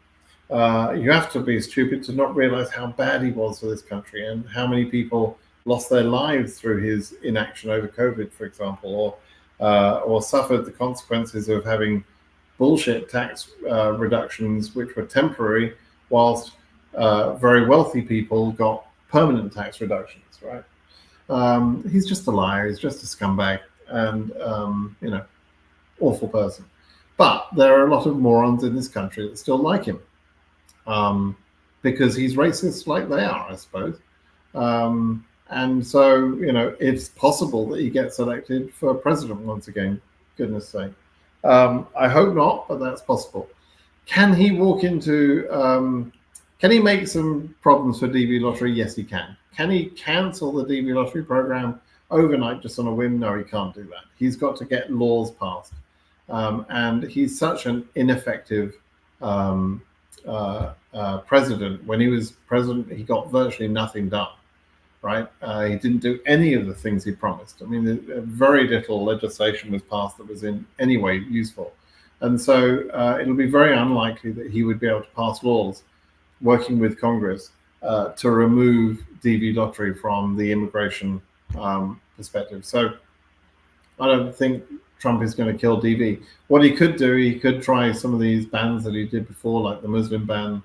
You have to be stupid to not realize how bad he was for this country and how many people lost their lives through his inaction over COVID, for example, or suffered the consequences of having bullshit tax reductions which were temporary, whilst very wealthy people got permanent tax reductions, right? He's just a liar, he's just a scumbag, and awful person. But there are a lot of morons in this country that still like him, because he's racist like they are, I suppose. And so, it's possible that he gets elected for president once again, goodness sake. I hope not, but that's possible. Can he walk into, can he make some problems for DV Lottery? Yes, he can. Can he cancel the DV Lottery program overnight just on a whim? No, he can't do that. He's got to get laws passed. And he's such an ineffective president. When he was president, he got virtually nothing done, right? He didn't do any of the things he promised. I mean, very little legislation was passed that was in any way useful. And so it'll be very unlikely that he would be able to pass laws working with Congress to remove DV Lottery from the immigration perspective. So I don't think Trump is going to kill DV. What he could do, he could try some of these bans that he did before, like the Muslim ban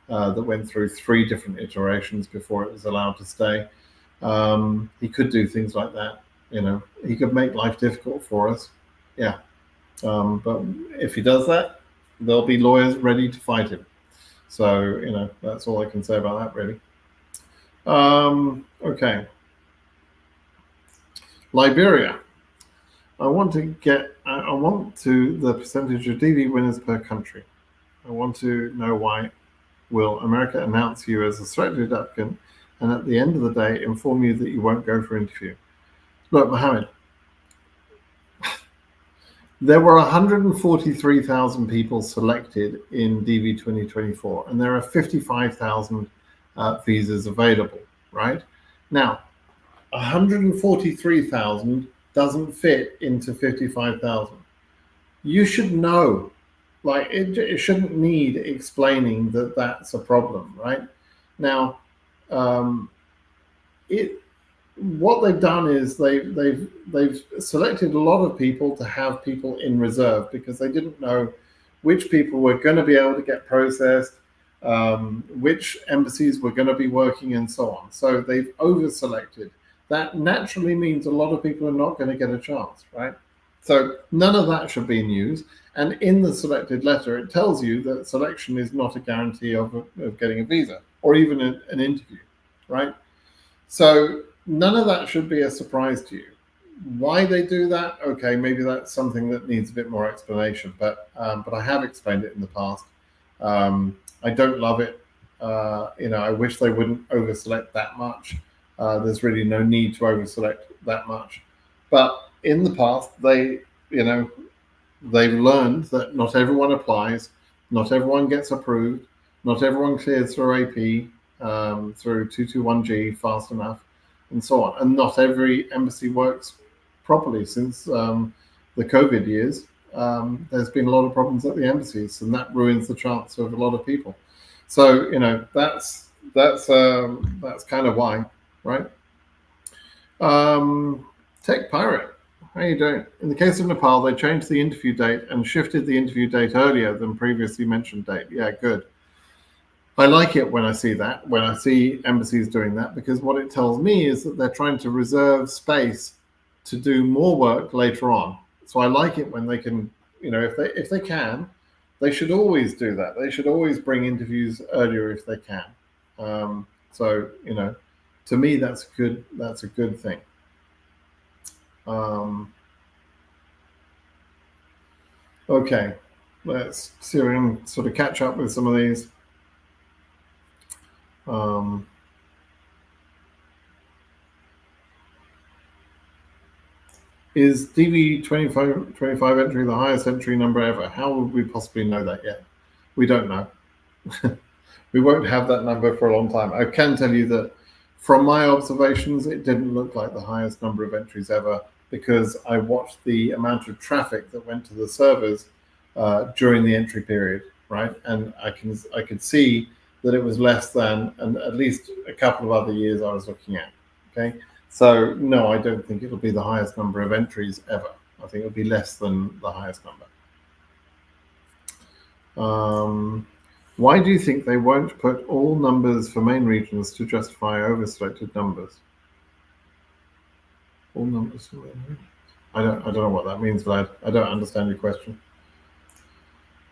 that went through 3 different iterations before it was allowed to stay. He could do things like that. He could make life difficult for us. Yeah. But if he does that, there'll be lawyers ready to fight him. So, that's all I can say about that, really. Okay. Liberia. I want the percentage of DV winners per country. I want to know why will America announce you as a selected applicant and at the end of the day inform you that you won't go for interview. Look, Mohammed, there were 143,000 people selected in DV 2024, and there are 55,000 visas available, right? Now, 143,000 doesn't fit into 55,000. You should know, it shouldn't need explaining that that's a problem, right? Now, what they've done is they've selected a lot of people to have people in reserve because they didn't know which people were going to be able to get processed, which embassies were going to be working, and so on. So they've over-selected. That naturally means a lot of people are not going to get a chance, right? So none of that should be news. And in the selected letter, it tells you that selection is not a guarantee of getting a visa or even an interview, right? So none of that should be a surprise to you. Why they do that? Okay, maybe that's something that needs a bit more explanation, but I have explained it in the past. I don't love it. I wish they wouldn't over-select that much. There's really no need to over-select that much. But in the past, they've learned that not everyone applies, not everyone gets approved, not everyone clears through AP, through 221G fast enough, and so on. And not every embassy works properly since the COVID years. There's been a lot of problems at the embassies, and that ruins the chance of a lot of people. So that's kind of why, right? Tech Pirate, how you doing? In the case of Nepal, they changed the interview date and shifted the interview date earlier than previously mentioned date. Yeah, good. I like it when I see that, when I see embassies doing that, because what it tells me is that they're trying to reserve space to do more work later on. So I like it when they can, if they can, they should always do that. They should always bring interviews earlier if they can. To me, that's a good thing. Okay, let's see if we can sort of catch up with some of these. Is DV 25 entry the highest entry number ever? How would we possibly know that yet? We don't know. We won't have that number for a long time. I can tell you that from my observations, it didn't look like the highest number of entries ever, because I watched the amount of traffic that went to the servers during the entry period, right? And I could see that it was less than, and at least a couple of other years I was looking at. Okay, so no, I don't think it'll be the highest number of entries ever. I think it'll be less than the highest number. Why do you think they won't put all numbers for main regions to justify over-selected numbers? All numbers for main regions. I don't know what that means, Vlad. I don't understand your question.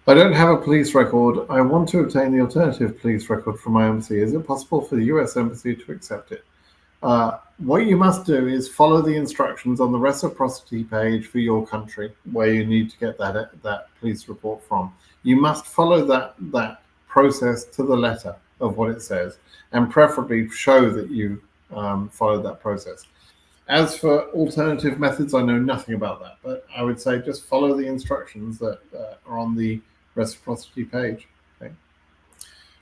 I don't have a police record. I want to obtain the alternative police record from my embassy. Is it possible for the US embassy to accept it? What you must do is follow the instructions on the reciprocity page for your country, where you need to get that police report from. You must follow that process to the letter of what it says, and preferably show that you followed that process. As for alternative methods, I know nothing about that, but I would say just follow the instructions that are on the reciprocity page. Okay.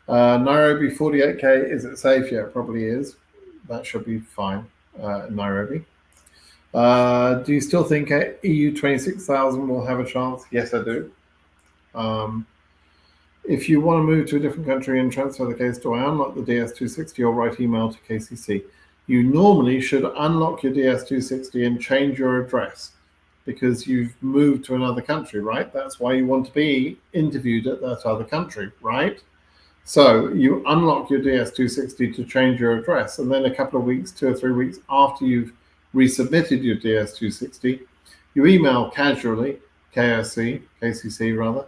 Nairobi 48K, is it safe? Yeah, it probably is. That should be fine in Nairobi. Do you still think EU 26,000 will have a chance? Yes, I do. If you want to move to a different country and transfer the case, do I unlock the DS260 or write email to KCC? You normally should unlock your DS260 and change your address, because you've moved to another country, right? That's why you want to be interviewed at that other country, right? So you unlock your DS260 to change your address, and then a couple of weeks, 2 or 3 weeks after you've resubmitted your DS260, you email casually, KCC rather,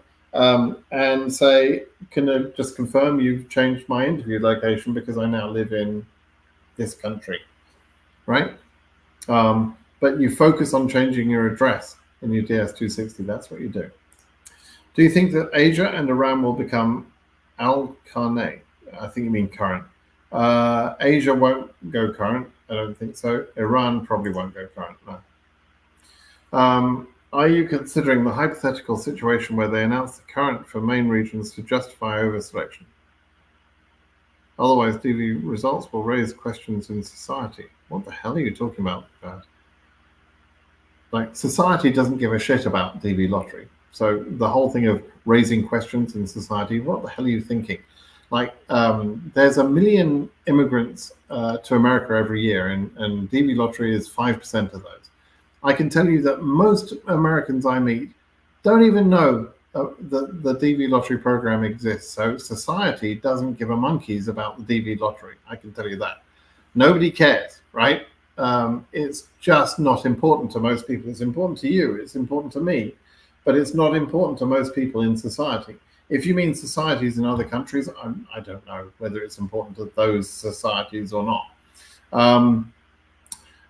and say, can I just confirm you've changed my interview location because I now live in this country, right? But you focus on changing your address in your DS260. That's what you do. Do you think that Asia and Iran will become Al-Qarnay? I think you mean current. Asia won't go current. I don't think so. Iran probably won't go current, no. Are you considering the hypothetical situation where they announce the current for main regions to justify over-selection? Otherwise, DV results will raise questions in society. What the hell are you talking about, Dad? Like, society doesn't give a shit about DV lottery. So the whole thing of raising questions in society, what the hell are you thinking? Like, there's 1 million immigrants to America every year, and DV lottery is 5% of those. I can tell you that most Americans I meet don't even know the DV lottery program exists. So society doesn't give a monkeys about the DV lottery. I can tell you that. Nobody cares, right? It's just not important to most people. It's important to you. It's important to me. But it's not important to most people in society. If you mean societies in other countries, I don't know whether it's important to those societies or not.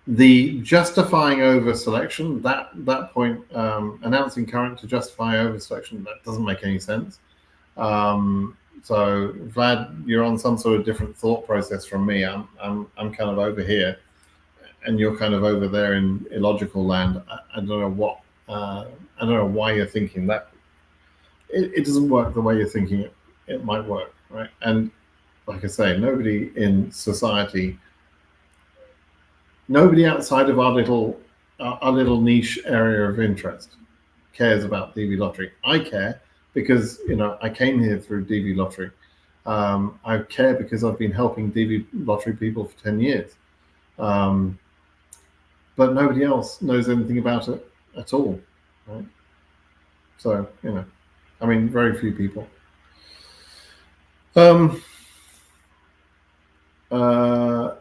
The justifying over selection, that point, announcing current to justify over selection, that doesn't make any sense. So Vlad, you're on some sort of different thought process from me. I'm kind of over here, and you're kind of over there in illogical land. I don't know what. I don't know why you're thinking that. It doesn't work the way you're thinking it. It might work, right? And like I say, nobody in society, nobody outside of our little niche area of interest cares about DV lottery. I care because I came here through DV lottery. I care because I've been helping DV lottery people for 10 years. But nobody else knows anything about it at all, right? So, I mean, very few people.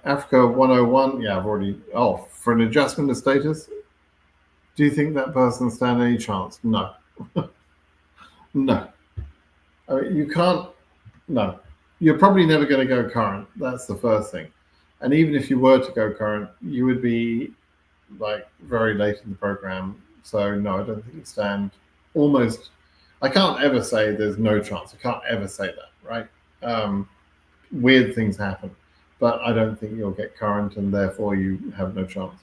Africa 101, yeah, I've already, for an adjustment of status, do you think that person stand any chance? No. No. I mean, you can't, no. You're probably never going to go current. That's the first thing. And even if you were to go current, you would be like very late in the program. So no, I don't think you stand almost. I can't ever say there's no chance. I can't ever say that, right? Weird things happen, but I don't think you'll get current, and therefore you have no chance.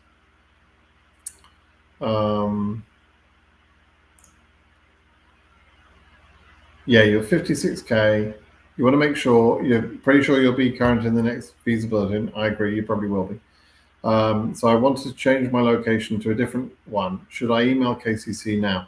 Yeah, you're 56K. You want to make sure you're pretty sure you'll be current in the next visa bulletin. I agree, you probably will be. So I want to change my location to a different one. Should I email KCC now?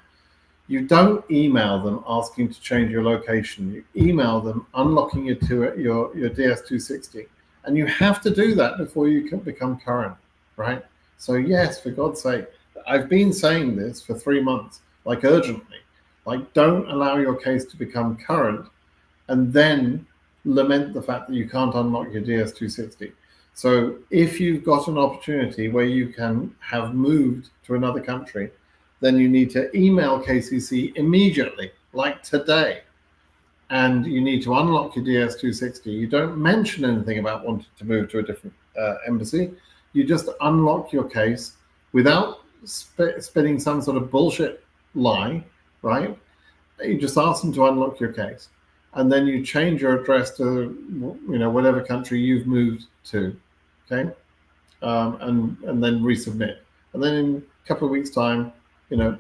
You don't email them asking to change your location. You email them unlocking your DS260, and you have to do that before you can become current, right? So yes, for God's sake, I've been saying this for 3 months, like urgently, like don't allow your case to become current and then lament the fact that you can't unlock your DS260. So if you've got an opportunity where you can have moved to another country, then you need to email KCC immediately, like today, and you need to unlock your DS260. You don't mention anything about wanting to move to a different embassy. You just unlock your case without spinning some sort of bullshit lie, right? You just ask them to unlock your case, and then you change your address to whatever country you've moved to, okay, and then resubmit, and then in a couple of weeks' time,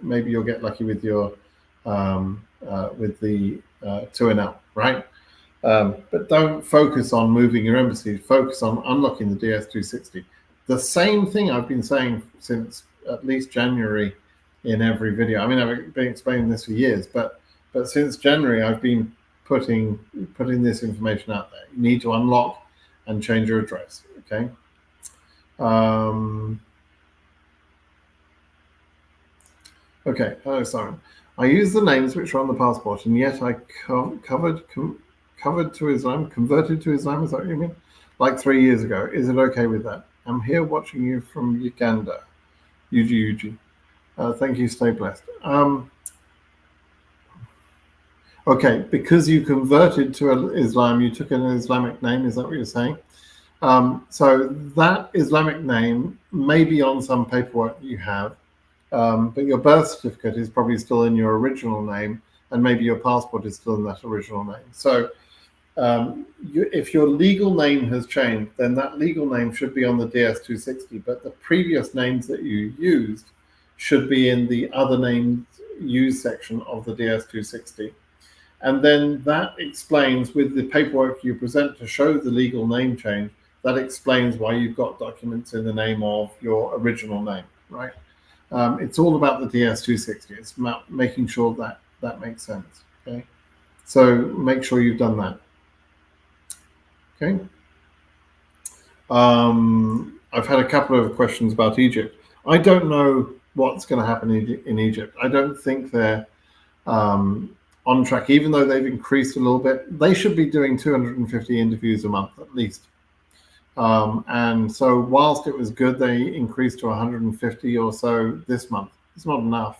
maybe you'll get lucky with your with the 2NL, right? But don't focus on moving your embassy. Focus on unlocking the DS260. The same thing I've been saying since at least January in every video. I mean, I've been explaining this for years, but since January, I've been putting this information out there. You need to unlock and change your address, okay? Okay, hello, Simon. I use the names which are on the passport, and yet I converted to Islam, is that what you mean? Like 3 years ago. Is it okay with that? I'm here watching you from Uganda. Yuji. Thank you, stay blessed. Okay, because you converted to Islam, you took an Islamic name, is that what you're saying? So that Islamic name may be on some paperwork you have, but your birth certificate is probably still in your original name, and maybe your passport is still in that original name. So if your legal name has changed, then that legal name should be on the DS260, but the previous names that you used should be in the other names used section of the DS260. And then that explains, with the paperwork you present to show the legal name change, that explains why you've got documents in the name of your original name, right? It's all about the DS260. It's about making sure that makes sense, okay? So make sure you've done that, okay? I've had a couple of questions about Egypt. I don't know what's going to happen in Egypt. I don't think they're on track, even though they've increased a little bit. They should be doing 250 interviews a month at least. And so whilst it was good, they increased to 150 or so this month. It's not enough.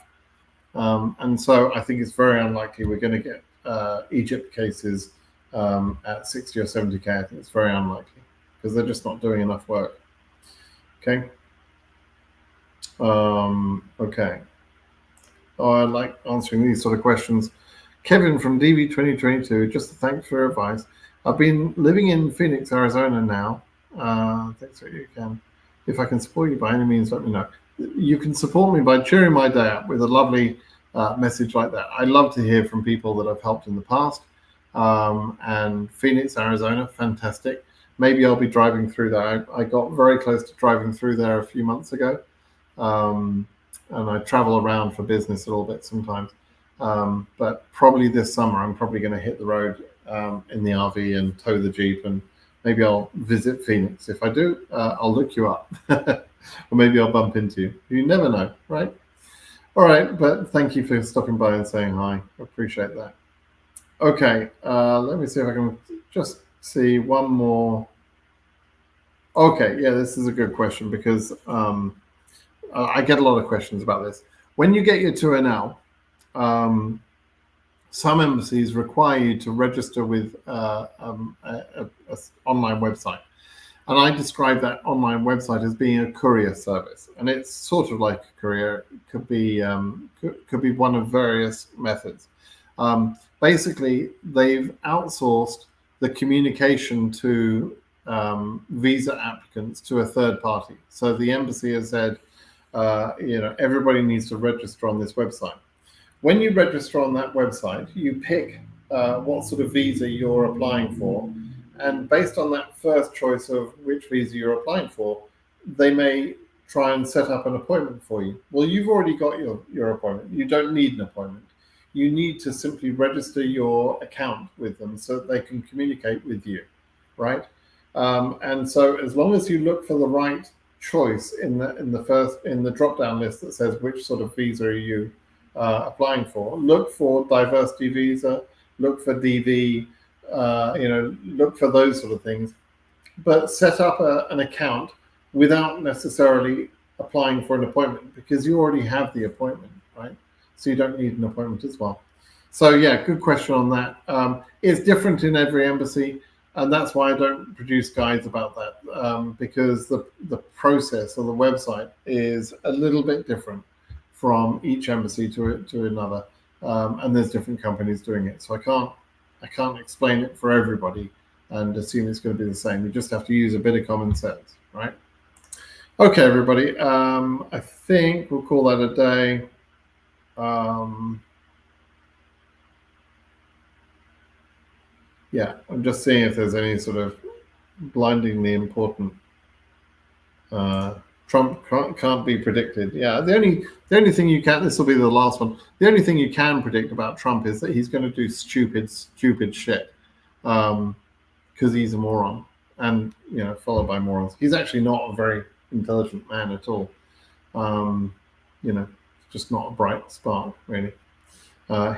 And so I think it's very unlikely we're going to get Egypt cases at 60 or 70K. I think it's very unlikely because they're just not doing enough work. Okay. Okay. Oh, I like answering these sort of questions. Kevin from DV 2022, just thanks for your advice. I've been living in Phoenix, Arizona now. Thanks for you can. If I can support you by any means, let me know. You can support me by cheering my day up with a lovely message like that. I love to hear from people that I've helped in the past. And Phoenix, Arizona, fantastic. Maybe I'll be driving through there. I got very close to driving through there a few months ago. And I travel around for business a little bit sometimes. But probably this summer, I'm probably going to hit the road in the RV and tow the Jeep, and maybe I'll visit Phoenix. If I do, I'll look you up. Or maybe I'll bump into you. You never know, right? All right, but thank you for stopping by and saying hi. I appreciate that. Okay, let me see if I can just see one more. Okay, yeah, this is a good question because I get a lot of questions about this. When you get your 2NL, some embassies require you to register with an online website. And I describe that online website as being a courier service. And it's sort of like a courier. It could be one of various methods. Basically, they've outsourced the communication to visa applicants to a third party. So the embassy has said, everybody needs to register on this website. When you register on that website, you pick what sort of visa you're applying for, and based on that first choice of which visa you're applying for, they may try and set up an appointment for you. Well, you've already got your appointment. You don't need an appointment. You need to simply register your account with them so that they can communicate with you, right? And so as long as you look for the right choice in the drop down list that says which sort of visa are you applying for, look for diversity visa, look for DV, look for those sort of things, but set up an account without necessarily applying for an appointment, because you already have the appointment, right? So you don't need an appointment as well. So yeah, good question on that. It's different in every embassy, and that's why I don't produce guides about that, because the process or the website is a little bit different from each embassy to another, and there's different companies doing it. So I can't explain it for everybody and assume it's going to be the same. You just have to use a bit of common sense, right? Okay, everybody. I think we'll call that a day. Yeah, I'm just seeing if there's any sort of blindingly important. Trump can't be predicted. Yeah, the only thing you can, this will be the last one. The only thing you can predict about Trump is that he's going to do stupid shit, because he's a moron, and followed by morons. He's actually not a very intelligent man at all. Just not a bright spark, really.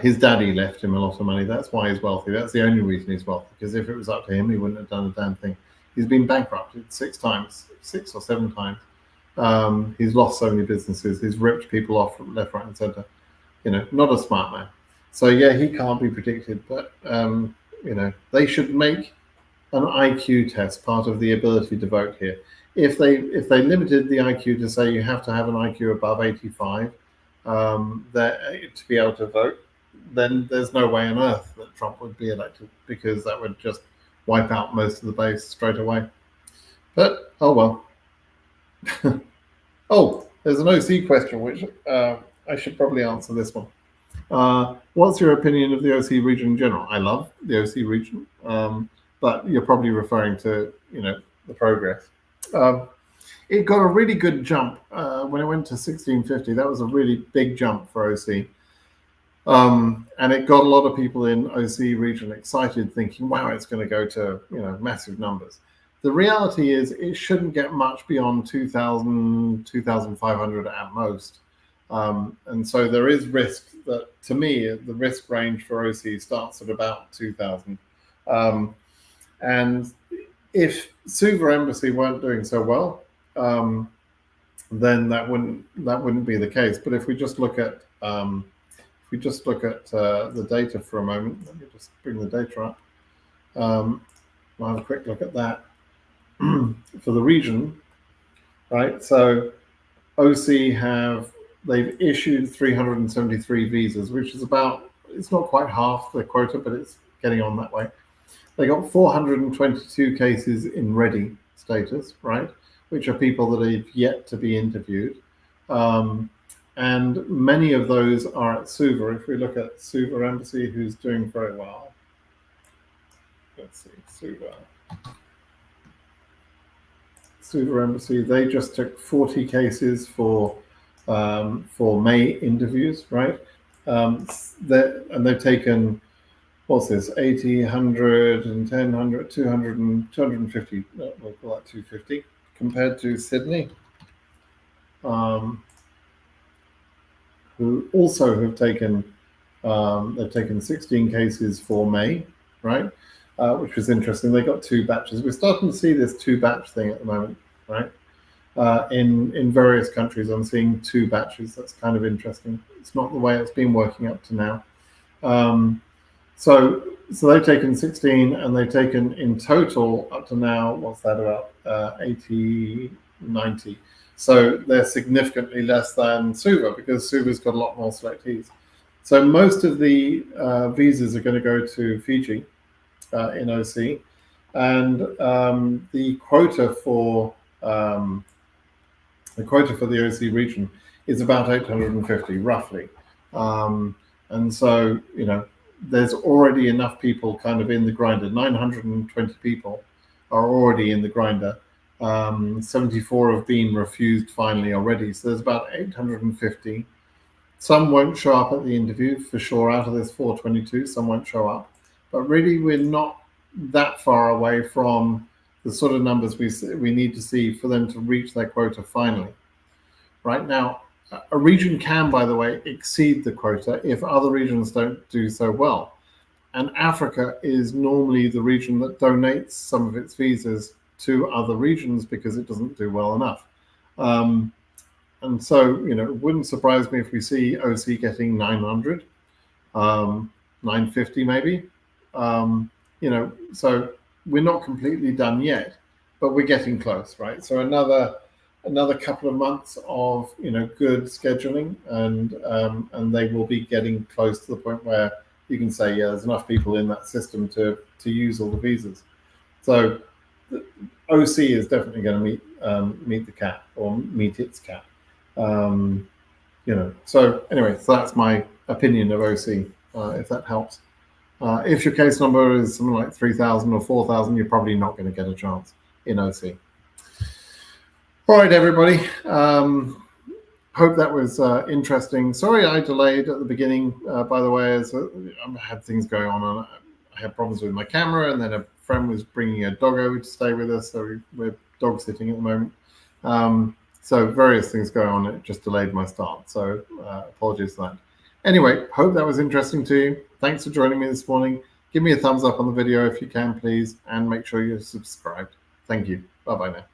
His daddy left him a lot of money. That's why he's wealthy. That's the only reason he's wealthy, because if it was up to him, he wouldn't have done a damn thing. He's been bankrupted 6 or 7 times. He's lost so many businesses. He's ripped people off from left, right, and center. Not a smart man. So yeah, he can't be predicted. But they should make an IQ test part of the ability to vote here. If they limited the IQ to say you have to have an IQ above 85 to be able to vote, then there's no way on earth that Trump would be elected, because that would just wipe out most of the base straight away. But oh well. Oh, there's an OC question, which I should probably answer this one. What's your opinion of the OC region in general? I love the OC region, but you're probably referring to the progress. It got a really good jump when it went to 1650. That was a really big jump for OC. And it got a lot of people in OC region excited, thinking, wow, it's going to go to massive numbers. The reality is it shouldn't get much beyond 2,000, 2,500 at most. And so there is risk that, to me, the risk range for OC starts at about 2,000. And if Suva Embassy weren't doing so well, then that wouldn't be the case. But if we just look at the data for a moment, let me just bring the data up. I'll have a quick look at that for the region, right? So OC they've issued 373 visas, which is it's not quite half the quota, but it's getting on that way. They got 422 cases in ready status, right? Which are people that have yet to be interviewed. And many of those are at Suva. If we look at Suva Embassy, who's doing very well. Let's see, Suva Embassy, they just took 40 cases for May interviews, right? And they've taken, what's this, 80, 100, 10, 100, 200, 250, we'll call that 250, compared to Sydney, who also have taken, they've taken 16 cases for May, right? Which was interesting. They got 2 batches. We're starting to see this 2-batch thing at the moment, right? In various countries, I'm seeing 2 batches. That's kind of interesting. It's not the way it's been working up to now. So they've taken 16, and they've taken in total up to now, what's that, about 80, 90. So they're significantly less than Suva, because Suva's got a lot more selectees. So most of the visas are going to go to Fiji in OC, and the quota for the OC region is about 850, roughly. And so there's already enough people kind of in the grinder. 920 people are already in the grinder. 74 have been refused finally already. So there's about 850. Some won't show up at the interview for sure. Out of this 422, some won't show up. But really, we're not that far away from the sort of numbers we need to see for them to reach their quota finally. Right now, a region can, by the way, exceed the quota if other regions don't do so well. And Africa is normally the region that donates some of its visas to other regions because it doesn't do well enough. And so, it wouldn't surprise me if we see OC getting 900, 950 maybe. So we're not completely done yet, but we're getting close, right? So another couple of months of good scheduling, and they will be getting close to the point where you can say, yeah, there's enough people in that system to use all the visas. So the OC is definitely going to meet the cap, or meet its cap. So anyway, so that's my opinion of OC, if that helps. If your case number is something like 3,000 or 4,000, you're probably not going to get a chance in OC. All right, everybody. Hope that was interesting. Sorry I delayed at the beginning, by the way, as I had things going on. I had problems with my camera, and then a friend was bringing a dog over to stay with us, so we're dog sitting at the moment. So various things going on. It just delayed my start. So apologies for that. Anyway, hope that was interesting to you. Thanks for joining me this morning. Give me a thumbs up on the video if you can, please, and make sure you're subscribed. Thank you. Bye-bye now.